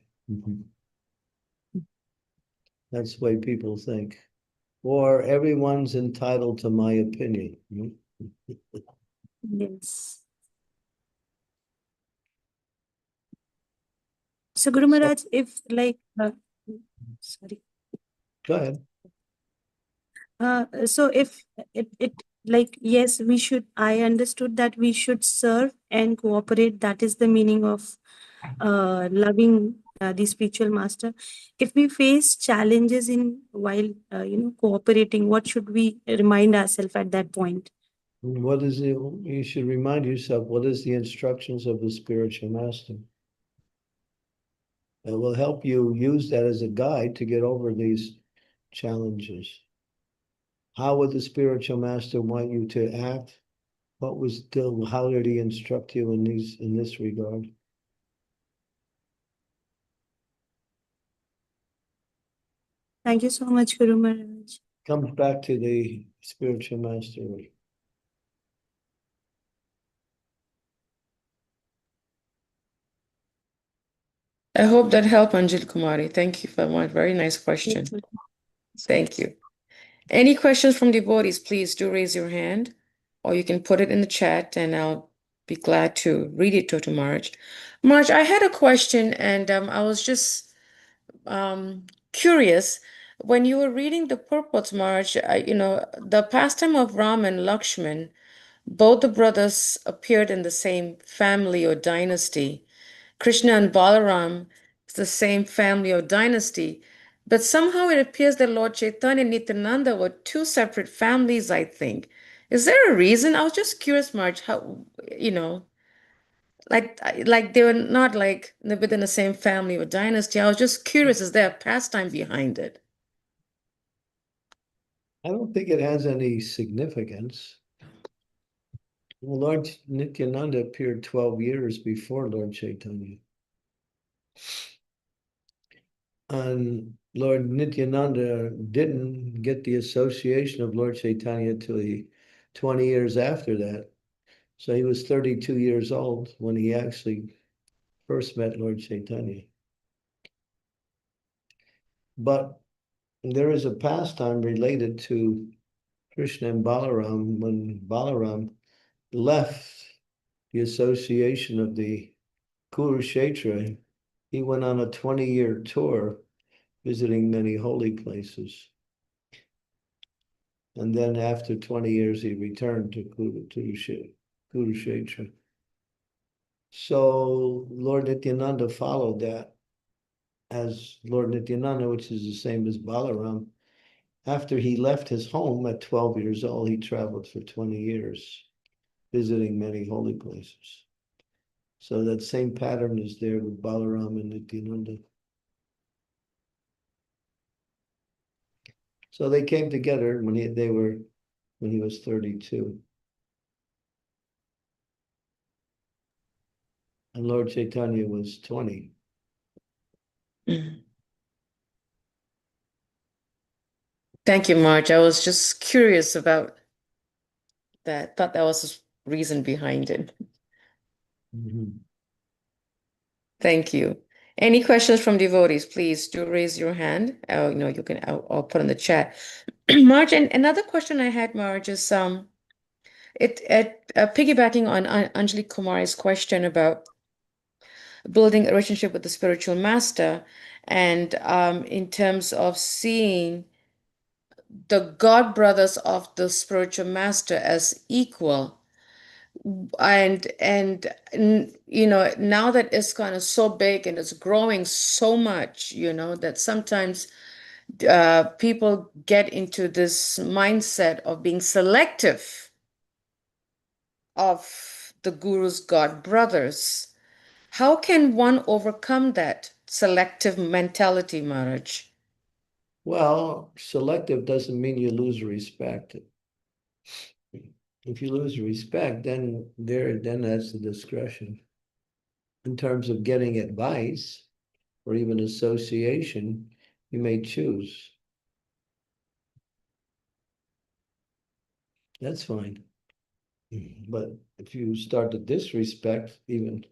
That's the way people think. Or everyone's entitled to my opinion. Yes. So Guru Maharaj, if like, sorry. Go ahead. So if it like, yes, we should, I understood that we should serve and cooperate. That is the meaning of loving the spiritual master. If we face challenges in while, cooperating, what should we remind ourselves at that point? What is it? You should remind yourself, what is the instructions of the spiritual master? It will help you use that as a guide to get over these challenges. How would the spiritual master want you to act? How did he instruct you in this regard? Thank you so much, Guru Maharaj. Comes back to the spiritual master. I hope that helped, Anjali Kumari. Thank you for one very nice question. Thank you. Any questions from devotees, please do raise your hand, or you can put it in the chat and I'll be glad to read it to Marge. Marge, I had a question and I was just curious. When you were reading the purports, Marge, the pastime of Ram and Lakshman, both the brothers appeared in the same family or dynasty. Krishna and Balaram is the same family or dynasty. But somehow it appears that Lord Chaitanya and Nityananda were two separate families, I think. Is there a reason? I was just curious, Marge, how, like they were not like within the same family or dynasty. I was just curious, is there a pastime behind it? I don't think it has any significance. Well, Lord Nityananda appeared 12 years before Lord Chaitanya. And Lord Nityananda didn't get the association of Lord Chaitanya till 20 years after that. So he was 32 years old when he actually first met Lord Chaitanya. But there is a pastime related to Krishna and Balaram. When Balaram left the association of the Kurukshetra, he went on a 20-year tour visiting many holy places. And then after 20 years, he returned to Kurukshetra. So Lord Nityananda followed that as Lord Nityananda, which is the same as Balaram. After he left his home at 12 years old, he traveled for 20 years, visiting many holy places. So that same pattern is there with Balaram and Nityananda. So they came together when he was 32. And Lord Chaitanya was 20. Thank you, Marge. I was just curious about that. Thought that was the reason behind it. Thank you. Any questions from devotees, please do raise your hand. You can, I'll put in the chat. Marge, and another question I had, Marge, is piggybacking on Anjali Kumari's question about building a relationship with the spiritual master, and in terms of seeing the god brothers of the spiritual master as equal. You know, now that ISKCON is so big and it's growing so much, you know, that sometimes people get into this mindset of being selective of the guru's god brothers. How can one overcome that selective mentality, Maharaj? Well, selective doesn't mean you lose respect. If you lose respect, then that's the discretion. In terms of getting advice or even association, you may choose. That's fine. But if you start to disrespect even,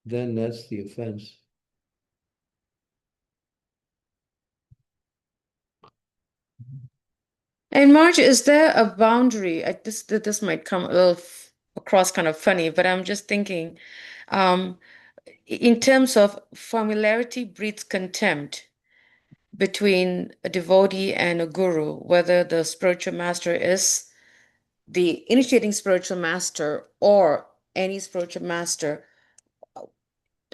then that's the offense. And Marge, is there a boundary? This might come a little across kind of funny, but I'm just thinking, in terms of familiarity breeds contempt between a devotee and a guru, whether the spiritual master is the initiating spiritual master or any spiritual master.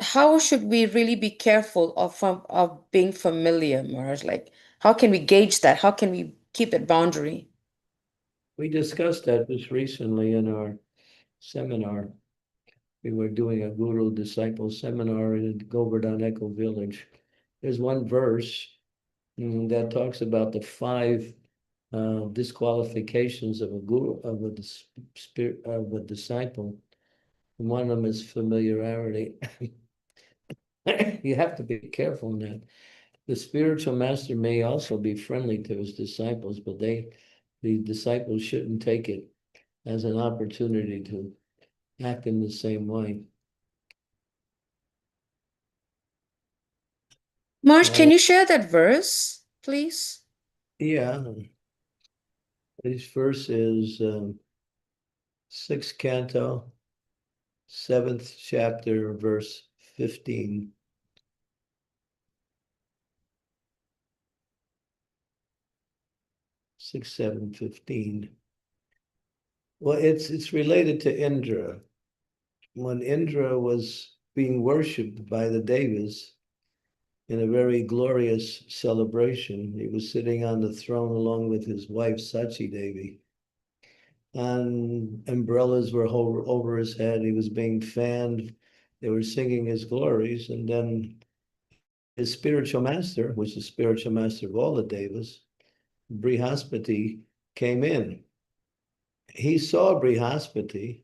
How should we really be careful of being familiar, Maharaj? Like, how can we gauge that? How can we keep that boundary? We discussed that just recently in our seminar. We were doing a guru disciple seminar in Govardhan Echo Village. There's one verse that talks about the 5 disqualifications of a guru, of a disciple. And one of them is familiarity. You have to be careful in that. The spiritual master may also be friendly to his disciples, but the disciples shouldn't take it as an opportunity to act in the same way. Marge, can you share that verse, please? Yeah. This verse is 6th canto, 7th chapter, verse 15. 6, 7, 15. Well, it's related to Indra. When Indra was being worshipped by the Devas in a very glorious celebration, he was sitting on the throne along with his wife Sachi Devi. And umbrellas were over his head. He was being fanned. They were singing his glories. And then his spiritual master, which is the spiritual master of all the Devas, Brihaspati, came in. He saw Brihaspati,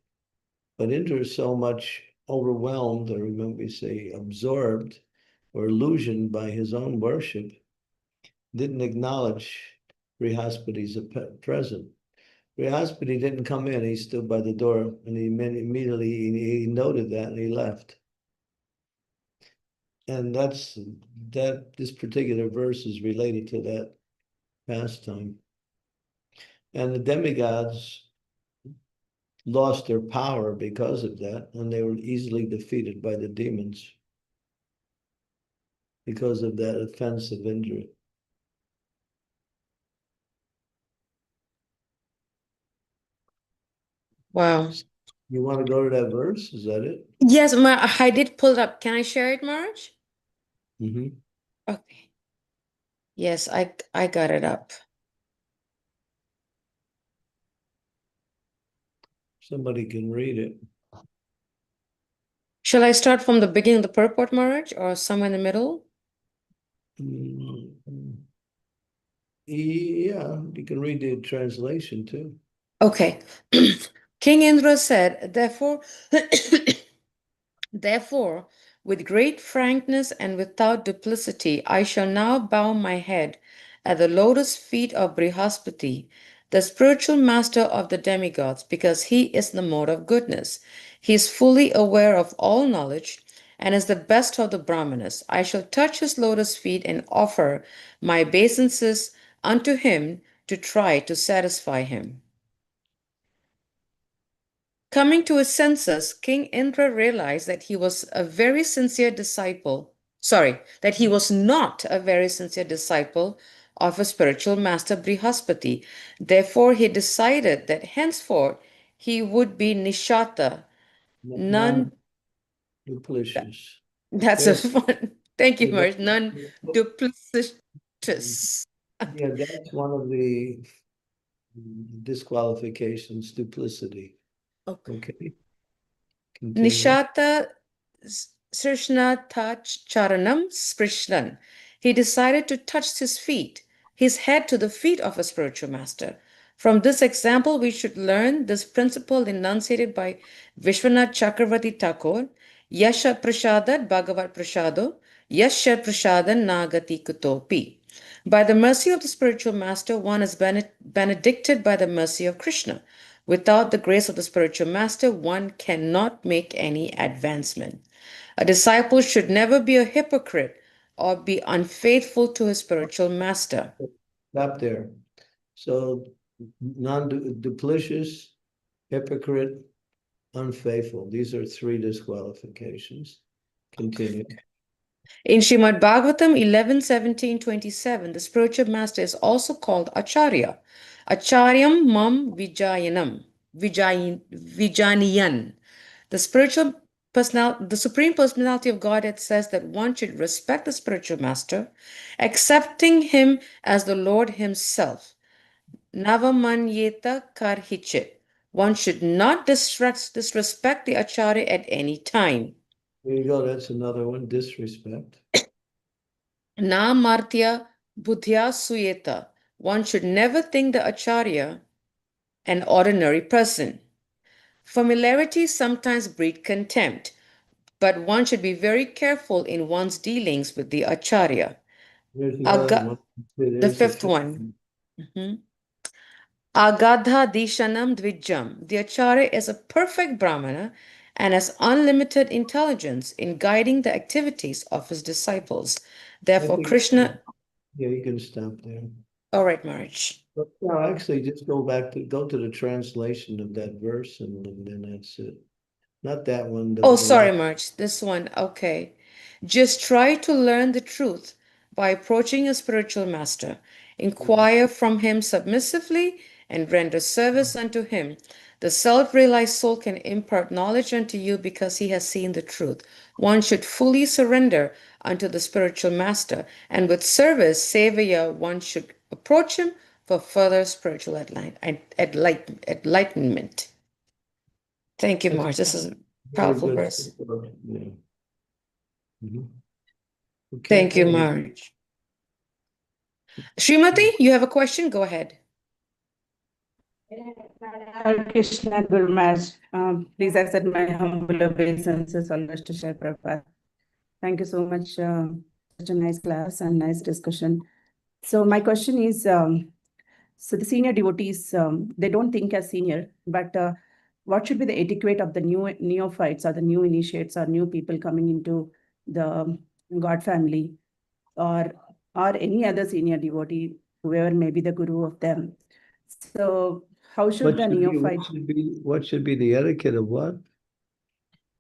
but Indra is so much overwhelmed, or we say absorbed or illusioned by his own worship, didn't acknowledge Brihaspati's presence. Brihaspati didn't come in. He stood by the door, and he immediately noted that, and he left. And this particular verse is related to that pastime. And the demigods lost their power because of that, and they were easily defeated by the demons because of that offense of Indra. Wow. You want to go to that verse? Is that it? Yes, I did pull it up. Can I share it, Maharaj? Mm-hmm. Okay. Yes, I got it up. Somebody can read it. Shall I start from the beginning of the purport, Maharaj, or somewhere in the middle? Yeah, you can read the translation too. Okay. King Indra said, Therefore, with great frankness and without duplicity, I shall now bow my head at the lotus feet of Brihaspati, the spiritual master of the demigods, because he is the mode of goodness. He is fully aware of all knowledge and is the best of the Brahmanas. I shall touch his lotus feet and offer my obeisances unto him to try to satisfy him. Coming to his senses, King Indra realized that he was a very sincere disciple. That he was not a very sincere disciple of a spiritual master Brihaspati. Therefore, he decided that henceforth he would be Nishata, none. Duplicitous. That's a Yes. fun. Thank you, Yeah, Marge. that- Non-duplicitous. Yeah, that's one of the disqualifications, duplicity. Okay. Okay. Continue. Nishata Srishna touch Charanam Sprishnan. He decided to touch his feet, his head to the feet of a spiritual master. From this example, we should learn this principle enunciated by Vishwanath Chakravarti Thakur, Yasha Prasadat Bhagavat Prasado, Yasha Prasadan Nagati Kutopi. By the mercy of the spiritual master, one is benedicted by the mercy of Krishna. Without the grace of the spiritual master, one cannot make any advancement. A disciple should never be a hypocrite or be unfaithful to his spiritual master. Stop there. So non-duplicitous, hypocrite, unfaithful. These are 3 disqualifications. Continue. In Srimad Bhagavatam 11:17-27, the spiritual master is also called Ācārya. Ācāryam mam vijaniyan. The Supreme Personality of Godhead says that one should respect the spiritual master, accepting him as the Lord himself. Navamanyeta karhichit. One should not disrespect the Ācārya at any time. There you go. That's another one. Disrespect. Na martya buddhya suyeta. One should never think the Ācārya an ordinary person. Familiarity sometimes breeds contempt, but one should be very careful in one's dealings with the Ācārya. There's another one. The There's fifth one. Agadha Dishanam Dvijam. The Ācārya is a perfect Brahmana and has unlimited intelligence in guiding the activities of his disciples. Therefore, Krishna. Yeah, you can stop there. All right, Maharaj. But no, actually, just go to the translation of that verse, and then that's it. Not that one. Oh, sorry, Maharaj. This one. Okay. Just try to learn the truth by approaching a spiritual master. Inquire from him submissively and render service unto him. The self-realized soul can impart knowledge unto you because he has seen the truth. One should fully surrender unto the spiritual master, and with service, Sevaya, one should approach him for further spiritual enlightenment. Thank you, Maharaj. This is a powerful verse. Yeah. Okay. Thank you, Maharaj. Srimati, you have a question? Go ahead. Hare Krishna, Guru Maharaj. Please accept my humble obeisances on Mr. Shri Prabhupada. Thank you so much. Such a nice class and nice discussion. So my question is, so the senior devotees, they don't think as senior, but what should be the etiquette of the new neophytes or the new initiates or new people coming into the God family, or any other senior devotee, whoever may be the guru of them? So how should the neophyte? What should be the etiquette of what?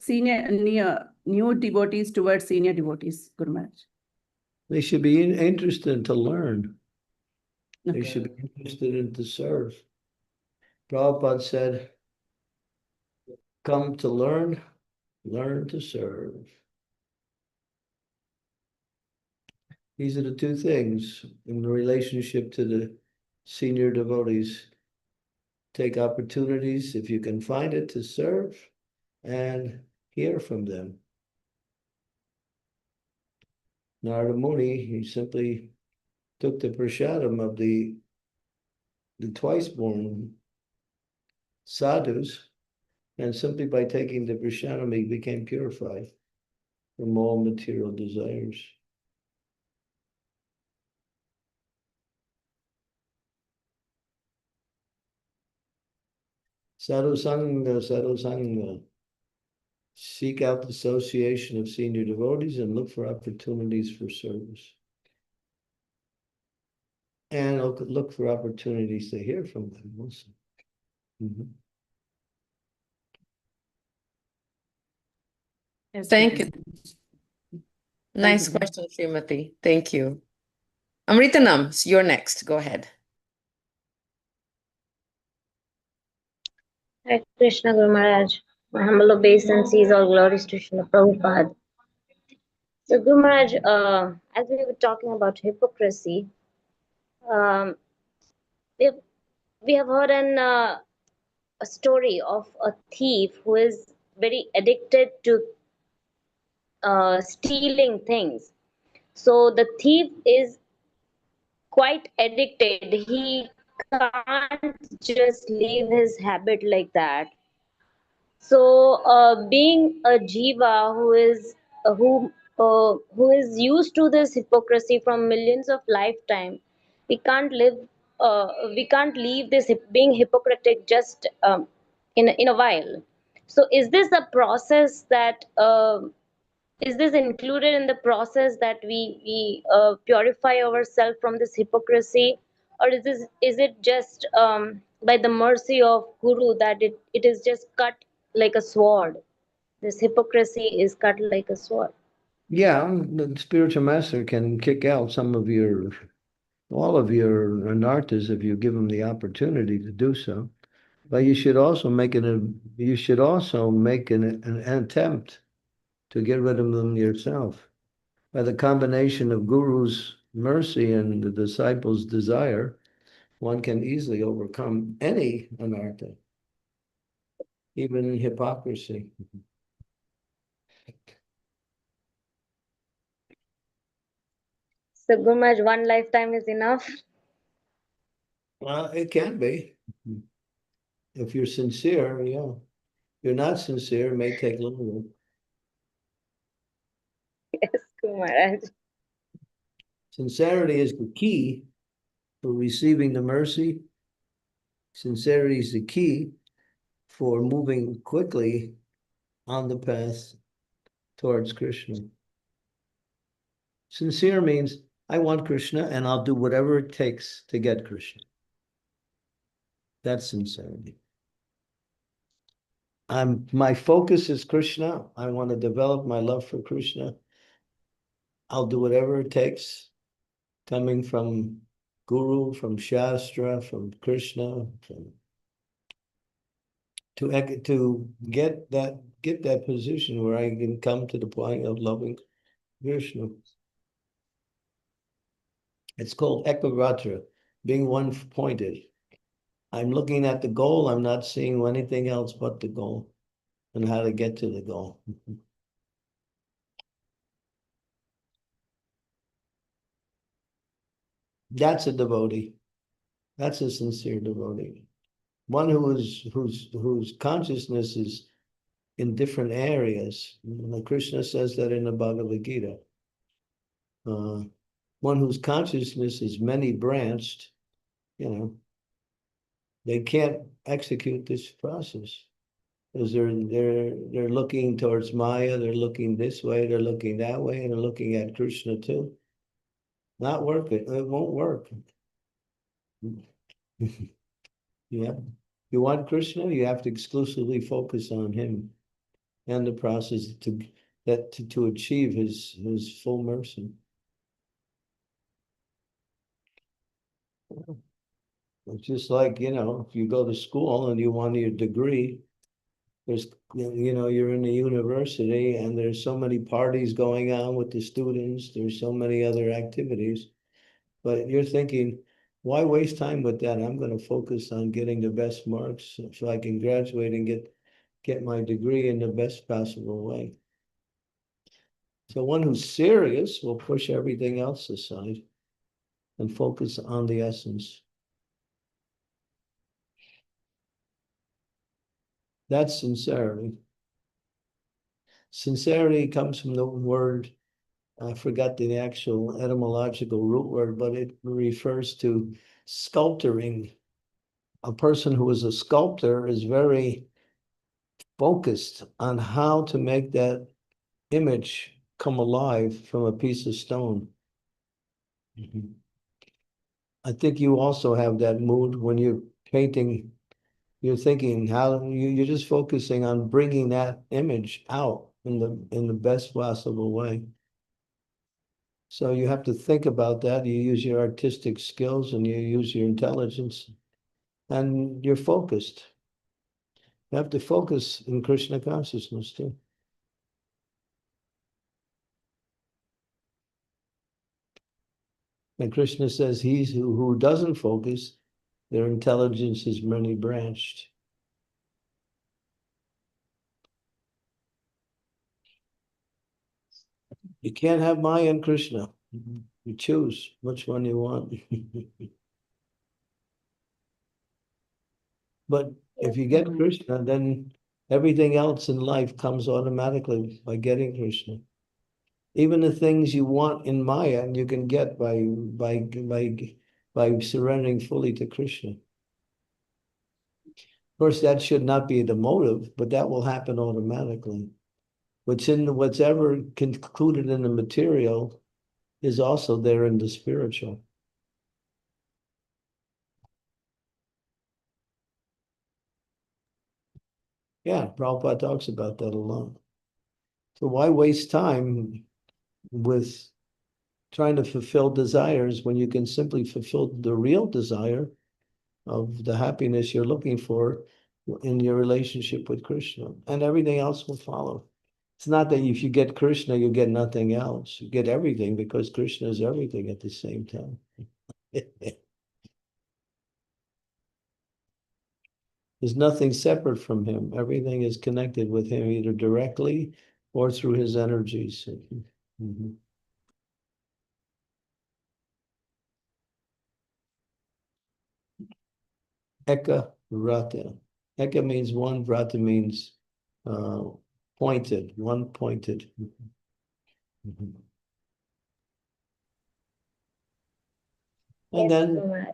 New devotees towards senior devotees, Guru Maharaj. They should be interested to learn. Okay. They should be interested in to serve. Prabhupada said, come to learn, learn to serve. These are the 2 things in relationship to the senior devotees. Take opportunities, if you can find it, to serve and hear from them. Narada Muni, he simply took the prasadam of the twice born sadhus, and simply by taking the prasadam, he became purified from all material desires. Sadhu Sangha. Seek out the association of senior devotees and look for opportunities for service. And look for opportunities to hear from them also. Yes, Thank you. Guru. Nice you. question, Srimati. Thank you. Amritanam, you're next. Go ahead. Hare Krishna Guru Maharaj. My humble obeisances, all glories to Srila Prabhupada. So Guru Maharaj, as we were talking about hypocrisy, um, we, have, we have heard a story of a thief who is very addicted to stealing things. So the thief is quite addicted. He can't just leave his habit like that. So, being a jiva who is used to this hypocrisy from millions of lifetime, we can't live. We can't leave this being hypocritic just in a while. So, is this a process that is this included in the process that we purify ourselves from this hypocrisy, or is it just by the mercy of Guru that it is just cut like a sword? This hypocrisy is cut like a sword. Yeah, the spiritual master can kick out all of your anarthas if you give them the opportunity to do so. But you should also make an attempt to get rid of them yourself. By the combination of Guru's mercy and the disciples' desire, one can easily overcome any anartha, even hypocrisy. So Guru Maharaj, one lifetime is enough. It can be. If you're sincere, yeah. If you're not sincere, it may take longer. Yes, Guru Maharaj. Sincerity is the key for receiving the mercy. Sincerity is the key for moving quickly on the path towards Krishna. Sincere means I want Krishna and I'll do whatever it takes to get Krishna. That's sincerity. My focus is Krishna. I want to develop my love for Krishna. I'll do whatever it takes, coming from Guru, from Shastra, from Krishna, to get that position where I can come to the point of loving Krishna. It's called ekavatra, being one-pointed. I'm looking at the goal. I'm not seeing anything else but the goal and how to get to the goal. That's a devotee. That's a sincere devotee. One whose consciousness is in different areas. Krishna says that in the Bhagavad Gita. One whose consciousness is many branched, they can't execute this process because they're looking towards Maya, they're looking this way, they're looking that way, and they're looking at Krishna too. Not working. It won't work. Yeah. You want Krishna, you have to exclusively focus on him and the process to achieve his full mercy. It's just like, if you go to school and you want your degree, there's, you're in the university and there's so many parties going on with the students, there's so many other activities, but you're thinking, why waste time with that? I'm going to focus on getting the best marks so I can graduate and get my degree in the best possible way. So one who's serious will push everything else aside and focus on the essence. That's sincerity. Sincerity comes from the word, I forgot the actual etymological root word, but it refers to sculpturing. A person who is a sculptor is very focused on how to make that image come alive from a piece of stone. I think you also have that mood when you're painting. You're thinking you're just focusing on bringing that image out in the best possible way. So you have to think about that. You use your artistic skills and you use your intelligence, and you're focused. You have to focus in Krishna consciousness too. And Krishna says he's who doesn't focus, their intelligence is many branched. You can't have Maya and Krishna. You choose which one you want. But if you get Krishna, then everything else in life comes automatically by getting Krishna. Even the things you want in Maya, you can get by surrendering fully to Krishna. Of course, that should not be the motive, but that will happen automatically. What's ever concluded in the material is also there in the spiritual. Yeah, Prabhupada talks about that a lot. So why waste time with trying to fulfill desires when you can simply fulfill the real desire of the happiness you're looking for in your relationship with Krishna, and everything else will follow. It's not that if you get Krishna, you get nothing else. You get everything because Krishna is everything at the same time. There's nothing separate from him. Everything is connected with him either directly or through his energies. Mm-hmm. Eka Vrata. Eka means one, Vrata means pointed, one pointed. Mm-hmm. And then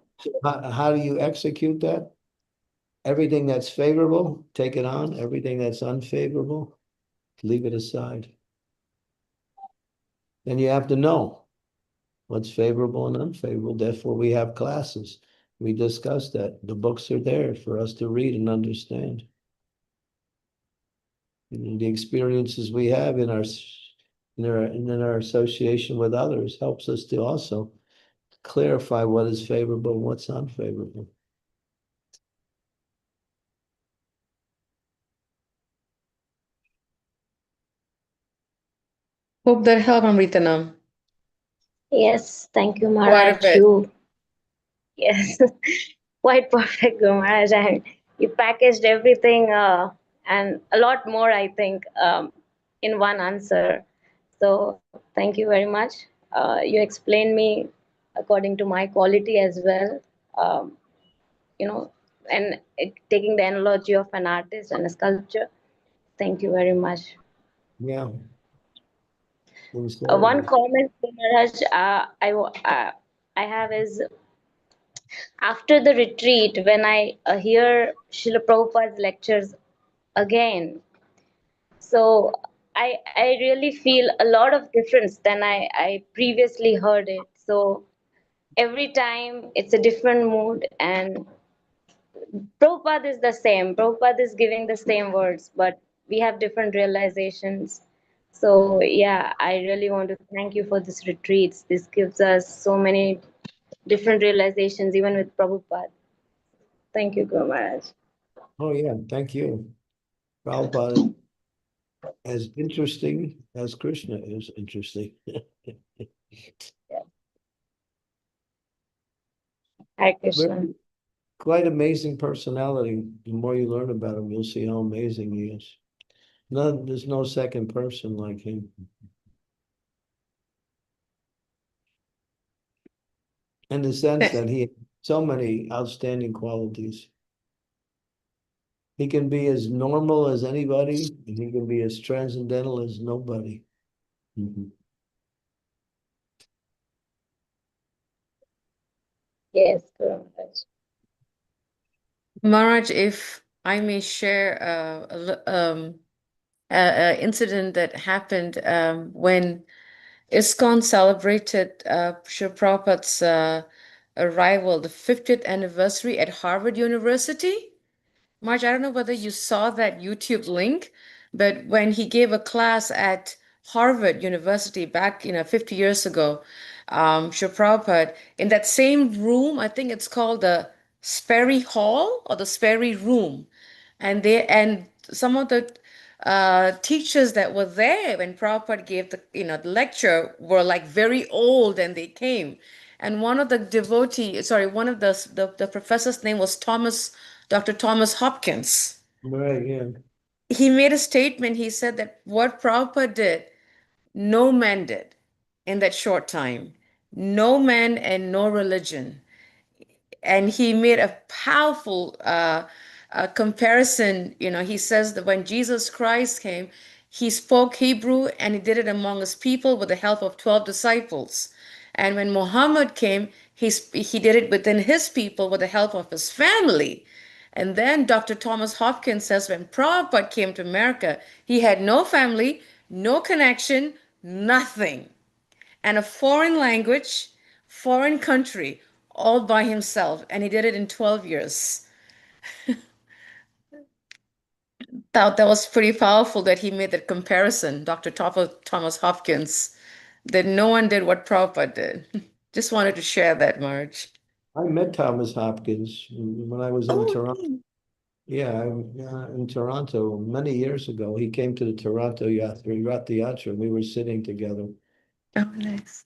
how do you execute that? Everything that's favorable, take it on. Everything that's unfavorable, leave it aside. Then you have to know what's favorable and unfavorable. Therefore, we have classes. We discuss that. The books are there for us to read and understand. And the experiences we have in our association with others helps us to also clarify what is favorable and what's unfavorable. Hope that helped, Amritanam. Yes, thank you, Quite a Maharaj. bit. Yes, quite perfect, Guru Maharaj. And you packaged everything and a lot more, I think, in one answer. So thank you very much. You explained me according to my quality as well. And taking the analogy of an artist and a sculpture. Thank you very much. Yeah. One comment, Maharaj, I have is, after the retreat, when I hear Srila Prabhupada's lectures again, so I really feel a lot of difference than I previously heard it. So every time it's a different mood, and Prabhupada is the same. Prabhupada is giving the same words, but we have different realizations. So yeah, I really want to thank you for this retreats. This gives us so many different realizations, even with Prabhupada. Thank you, Guru Maharaj. Oh yeah, thank you. Prabhupada, as interesting as Krishna is interesting. Hare Krishna. Quite amazing personality. The more you learn about him, you'll see how amazing he is. There's no second person like him. In the sense that he has so many outstanding qualities. He can be as normal as anybody, and he can be as transcendental as nobody. Mm-hmm. Yes, Guru Maharaj. Maharaj, if I may share an incident that happened when ISKCON celebrated Srila Prabhupada's arrival, the 50th anniversary at Harvard University. Maharaj, I don't know whether you saw that YouTube link, but when he gave a class at Harvard University back, 50 years ago, Srila Prabhupada, in that same room, I think it's called the Sperry Hall or the Sperry Room, and some of the teachers that were there when Prabhupada gave the lecture were like very old, and they came. And one of the one of the professor's name was Dr. Thomas Hopkins. Right, yeah. He made a statement. He said that what Prabhupada did, no man did in that short time. No man and no religion. And he made a powerful comparison. He says that when Jesus Christ came, he spoke Hebrew and he did it among his people with the help of 12 disciples. And when Muhammad came, he did it within his people with the help of his family. And then Dr. Thomas Hopkins says when Prabhupada came to America, he had no family, no connection, nothing, and a foreign language, foreign country, all by himself. And he did it in 12 years. Thought that was pretty powerful that he made that comparison, Dr. Thomas Hopkins, that no one did what Prabhupada did. Just wanted to share that, Marge. I met Thomas Hopkins when I was in Toronto. Yeah, in Toronto many years ago. He came to the Toronto Advaita Ācārya, and we were sitting together. Oh, nice.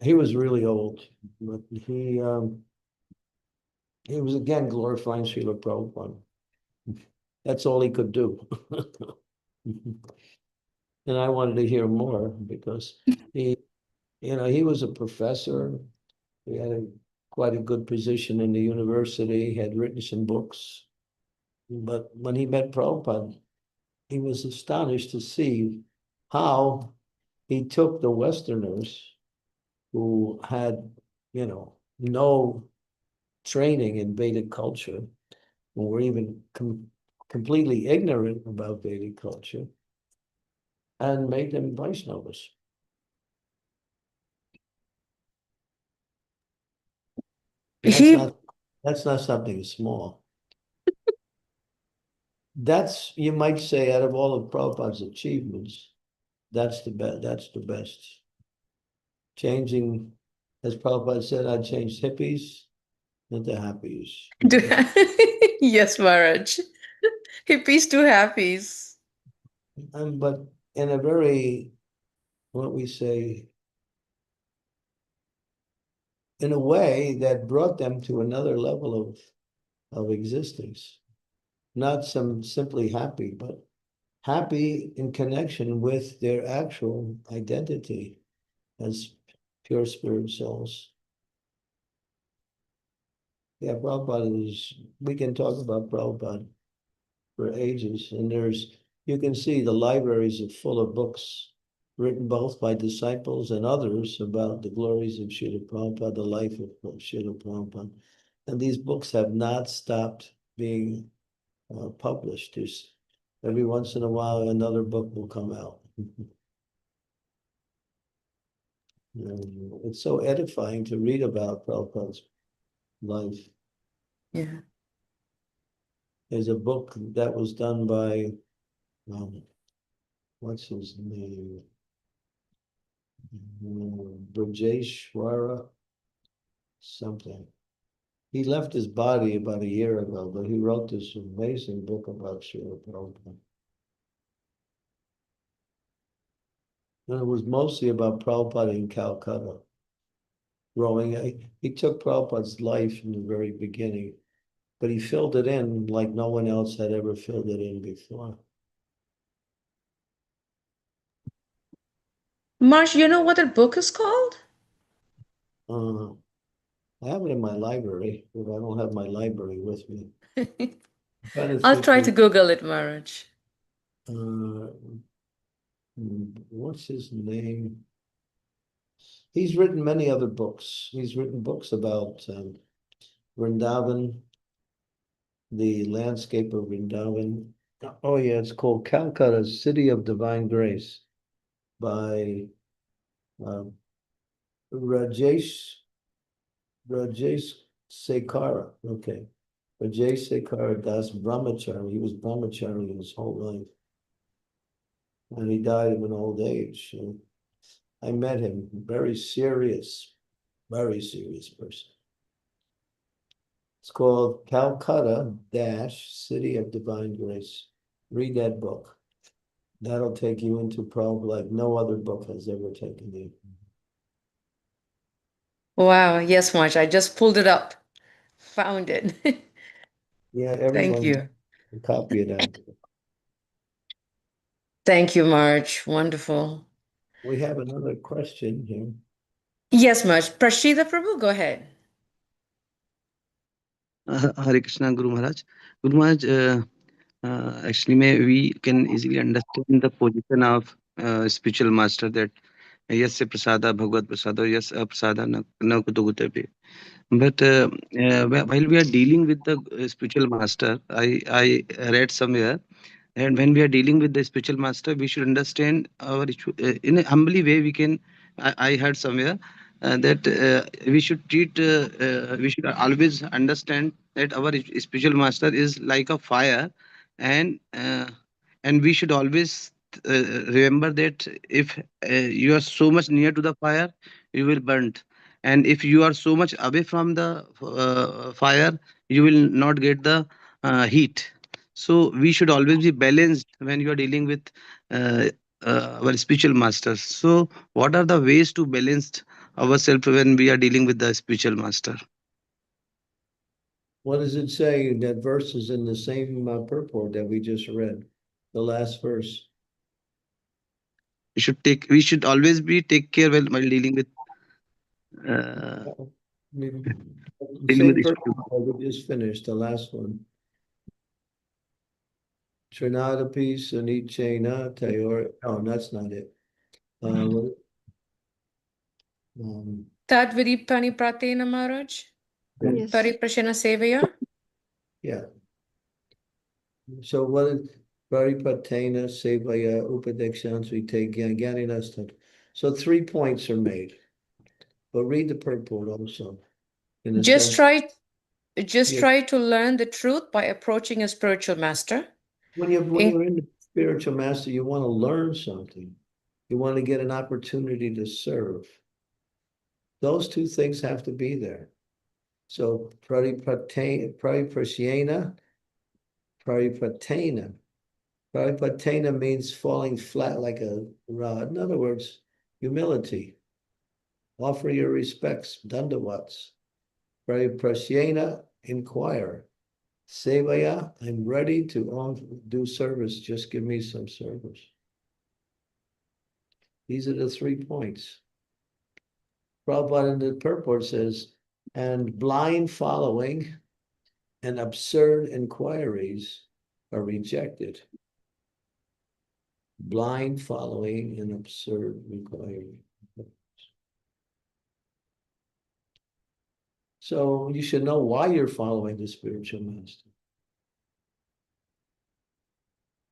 He was really old, but he was again glorifying Srila Prabhupada. That's all he could do. And I wanted to hear more because he was a professor. He had quite a good position in the university. He had written some books. But when he met Prabhupada, he was astonished to see how he took the Westerners who had, no training in Vedic culture, who were even completely ignorant about Vedic culture, and made them Vaishnavas. That's not something small. That's, you might say, out of all of Prabhupada's achievements, that's the best. Changing, as Prabhupada said, I changed hippies into happies. Yes, Maharaj. Hippies to happies. But in a very, what we say, in a way that brought them to another level of existence. Not simply happy, but happy in connection with their actual identity as pure spirit souls. Yeah, Prabhupada we can talk about Prabhupada for ages, and you can see the libraries are full of books written both by disciples and others about the glories of Srila Prabhupada, the life of Srila Prabhupada. And these books have not stopped being published. Every once in a while, another book will come out. It's so edifying to read about Prabhupada's life. Yeah. There's a book that was done by, what's his name? Brajeshwara something. He left his body about a year ago, but he wrote this amazing book about Srila Prabhupada. And it was mostly about Prabhupada in Calcutta. He took Prabhupada's life from the very beginning, but he filled it in like no one else had ever filled it in before. Marsh, you know what that book is called? I have it in my library, but I don't have my library with me. I'll try to Google it, Maharaj. What's his name? He's written many other books. He's written books about Vrindavan, the landscape of Vrindavan. Oh yeah, it's called Calcutta, City of Divine Grace by Rajesh Sekhara. Okay. Rajesh Sekhara Das Brahmachari. He was Brahmachari his whole life. and he died of an old age. So I met him, very serious person. It's called Calcutta City of Divine Grace. Read that book. That'll take you into probably like no other book has ever taken you. Wow. Yes, Marge. I just pulled it up. Found it. Yeah, Thank everyone you. a copy of that. Thank you, Marge. Wonderful. We have another question here. Yes, Marge. Prashida Prabhu, go ahead. Hare Krishna, Guru Maharaj. Guru Maharaj, actually, we can easily understand the position of spiritual master that yes, se prasada, bhagavad prasada, yes, prasada, na kutu. But while we are dealing with the spiritual master, I read somewhere, and when we are dealing with the spiritual master, we should understand our in a humbly way. We can. I heard somewhere that we should treat. We should always understand that our spiritual master is like a fire, and we should always remember that if you are so much near to the fire, you will burn, and if you are so much away from the fire, you will not get the heat. So we should always be balanced when you are dealing with uh, our spiritual masters. So what are the ways to balance ourselves when we are dealing with the spiritual master? What does it say? That verse is in the same purport that we just read, the last verse. We should always be take care while dealing with dealing Same with purport that we just finished, the last one. Trinadapi Sunichena Tayor. Oh, that's not it. Tad Vidipani Pratena Maharaj. Yes. Pariprashana Sevaya. Yeah. So what is Paripatena Sevaya Upadekshansvi Te Gyaninastat? So 3 points are made. But read the purport also. In a Just sense, try to learn the truth by approaching a spiritual master. when you're in the spiritual master, you want to learn something. You want to get an opportunity to serve. Those two things have to be there. So Paripatena. Paripatena means falling flat like a rod. In other words, humility. Offer your respects, dandavats. Pariprasyena, inquire. Sevaya, I'm ready to do service. Just give me some service. These are the 3 points. Prabhupada in the purport says, and blind following and absurd inquiries are rejected. Blind following and absurd inquiry. So you should know why you're following the spiritual master.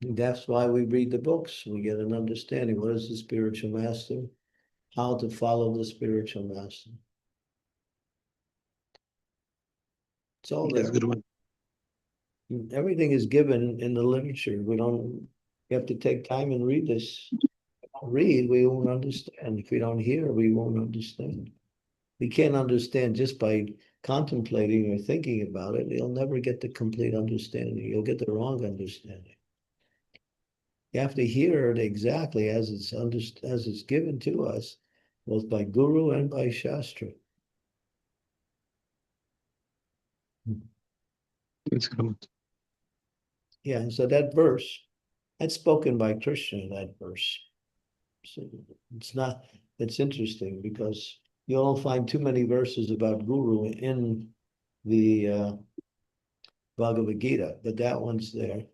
And that's why we read the books. We get an understanding. What is the spiritual master? How to follow the spiritual master. It's all there. Everything is given in the literature. You have to take time and read this. If we don't read, we won't understand. If we don't hear, we won't understand. We can't understand just by contemplating or thinking about it. You'll never get the complete understanding. You'll get the wrong understanding. You have to hear it exactly as it's given to us, both by Guru and by Shastra. Yeah, so that verse, that's spoken by Krishna, that verse. So it's interesting because you don't find too many verses about Guru in the Bhagavad Gita, but that one's there.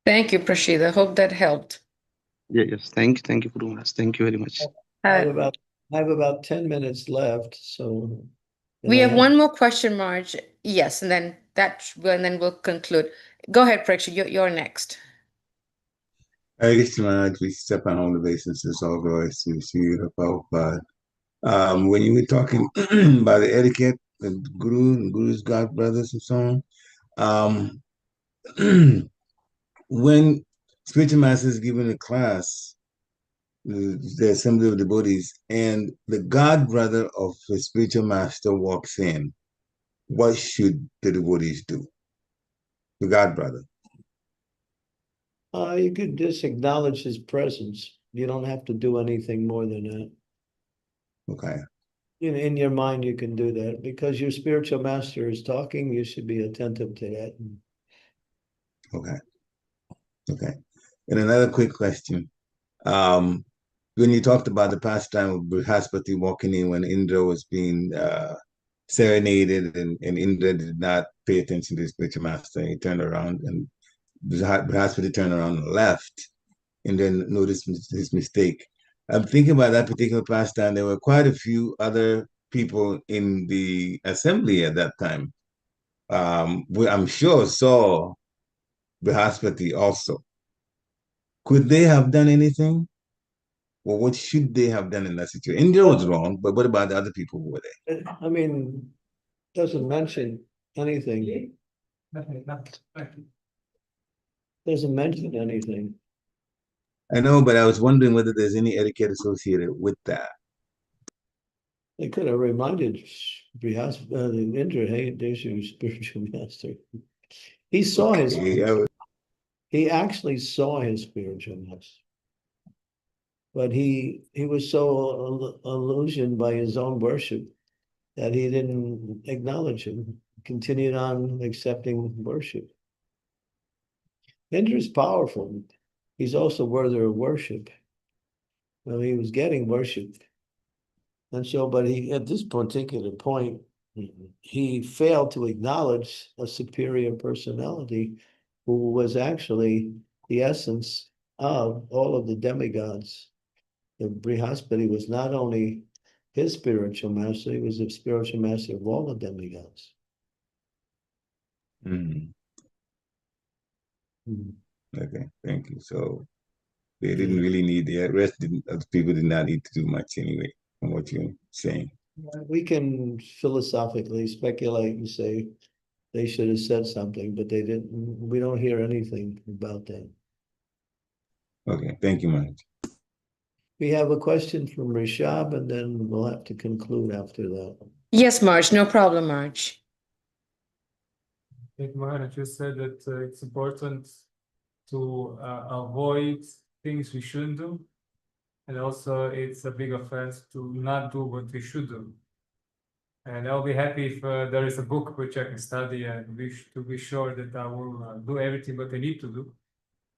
Thank you, Prashida. Hope that helped. Yes. Thank you, Guru Maharaj. Thank you very much. I have about 10 minutes left, so we have one more question, Marge. Yes, and then we'll conclude. Go ahead, Prashida. You're next. Hare Krishna, we step on home the basis. It's all glory to Sri Prabhupada. When you were talking about the etiquette the Guru and Guru's god brothers and so on. When spiritual master is giving a class, the assembly of devotees, and the god brother of the spiritual master walks in, what should the devotees do? The god brother. You could just acknowledge his presence. You don't have to do anything more than that. Okay. In your mind, you can do that because your spiritual master is talking. You should be attentive to that. Okay. Okay. And another quick question. When you talked about the pastime of Brihaspati walking in when Indra was being serenaded and Indra did not pay attention to his spiritual master, he turned around and Brihaspati turned around and left and then noticed his mistake. I'm thinking about that particular pastime. There were quite a few other people in the assembly at that time. I'm sure saw Brihaspati also. Could they have done anything? Well, what should they have done in that situation? Indra was wrong, but what about the other people who were there? I mean, doesn't mention anything. Doesn't mention anything. I know, but I was wondering whether there's any etiquette associated with that. They could have reminded Indra, hey, there's your spiritual master. He saw his. He actually saw his spiritual master. But he was so illusioned by his own worship that he didn't acknowledge him, continued on accepting worship. Indra is powerful. He's also worthy of worship. Well, he was getting worshipped. And so, but he, at this particular point, he failed to acknowledge a superior personality who was actually the essence of all of the demigods. The Brihaspati was not only his spiritual master, he was the spiritual master of all the demigods. Okay, thank you. So they didn't really need the rest. Other people did not need to do much anyway, from what you're saying. We can philosophically speculate and say they should have said something, but they didn't. We don't hear anything about that. Okay, thank you, Maharaj. We have a question from Rishabh, and then we'll have to conclude after that. Yes, Marge, no problem, Marge. I think Maharaj just said that it's important to avoid things we shouldn't do. And also it's a big offense to not do what we should do. And I'll be happy if there is a book which I can study and to be sure that I will do everything what I need to do.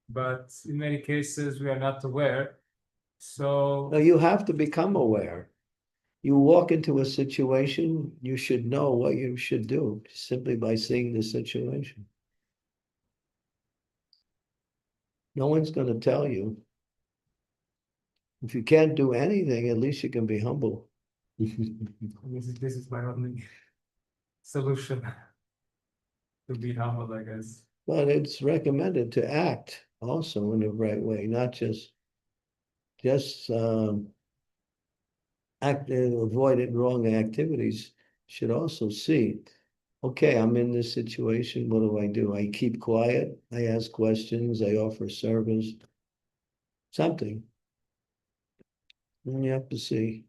But in many cases, we are not aware. So no, you have to become aware. You walk into a situation, you should know what you should do simply by seeing the situation. No one's going to tell you. If you can't do anything, at least you can be humble. This is my only solution to be humble, I guess. But it's recommended to act also in the right way, not just avoid wrong activities. Should also see, okay, I'm in this situation. What do? I keep quiet. I ask questions. I offer service. Something. And you have to see.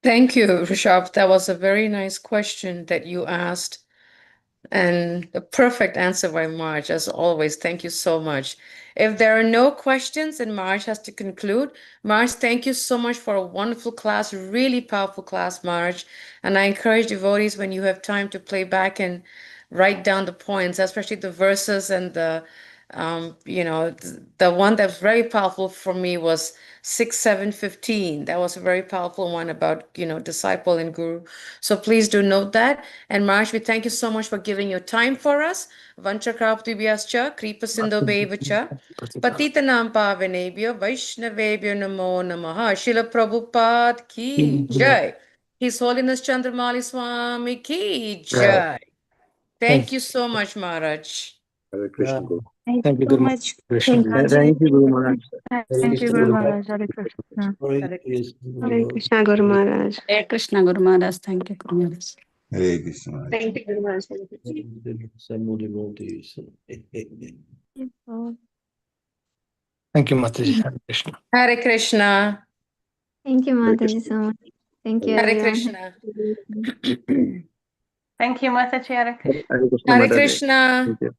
Thank you, Rishabh. That was a very nice question that you asked. And a perfect answer by Marge, as always. Thank you so much. If there are no questions and Marge has to conclude, Marge, thank you so much for a wonderful class, really powerful class, Marge. And I encourage devotees when you have time to play back and write down the points, especially the verses and the one that was very powerful for me was 6, 7, 15. That was a very powerful one about, disciple and guru. So please do note that. And Marge, we thank you so much for giving your time for us. Vanchakraptibhyascha, Kripasindobheva-cha, Patitanam Pavanebhyo, Vaishnavebhyo Namo Namaha, Srila Prabhupada ki jai. His Holiness Candramauli Swami ki jai. Thank you so much, Maharaj. Hare Krishna. Thank Thank you you so Guru much. Krishna. Thank you, Guru Maharaj. Thank you, Guru Maharaj. Hare Krishna. Hare Krishna. Hare Krishna, Guru Maharaj. Hare Krishna, Guru Maharaj. Thank you, Guru Maharaj. Hare Krishna. Thank you, Guru Maharaj. Some more devotees. Thank you, Mataji. Hare Krishna. Hare Krishna. Thank you, Mataji, so much. Thank you, Hare everyone. Krishna. Thank you, Mataji. Hare Krishna. Hare Krishna, Hare Mataji. Krishna. Thank you.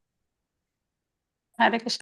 Hare Krishna.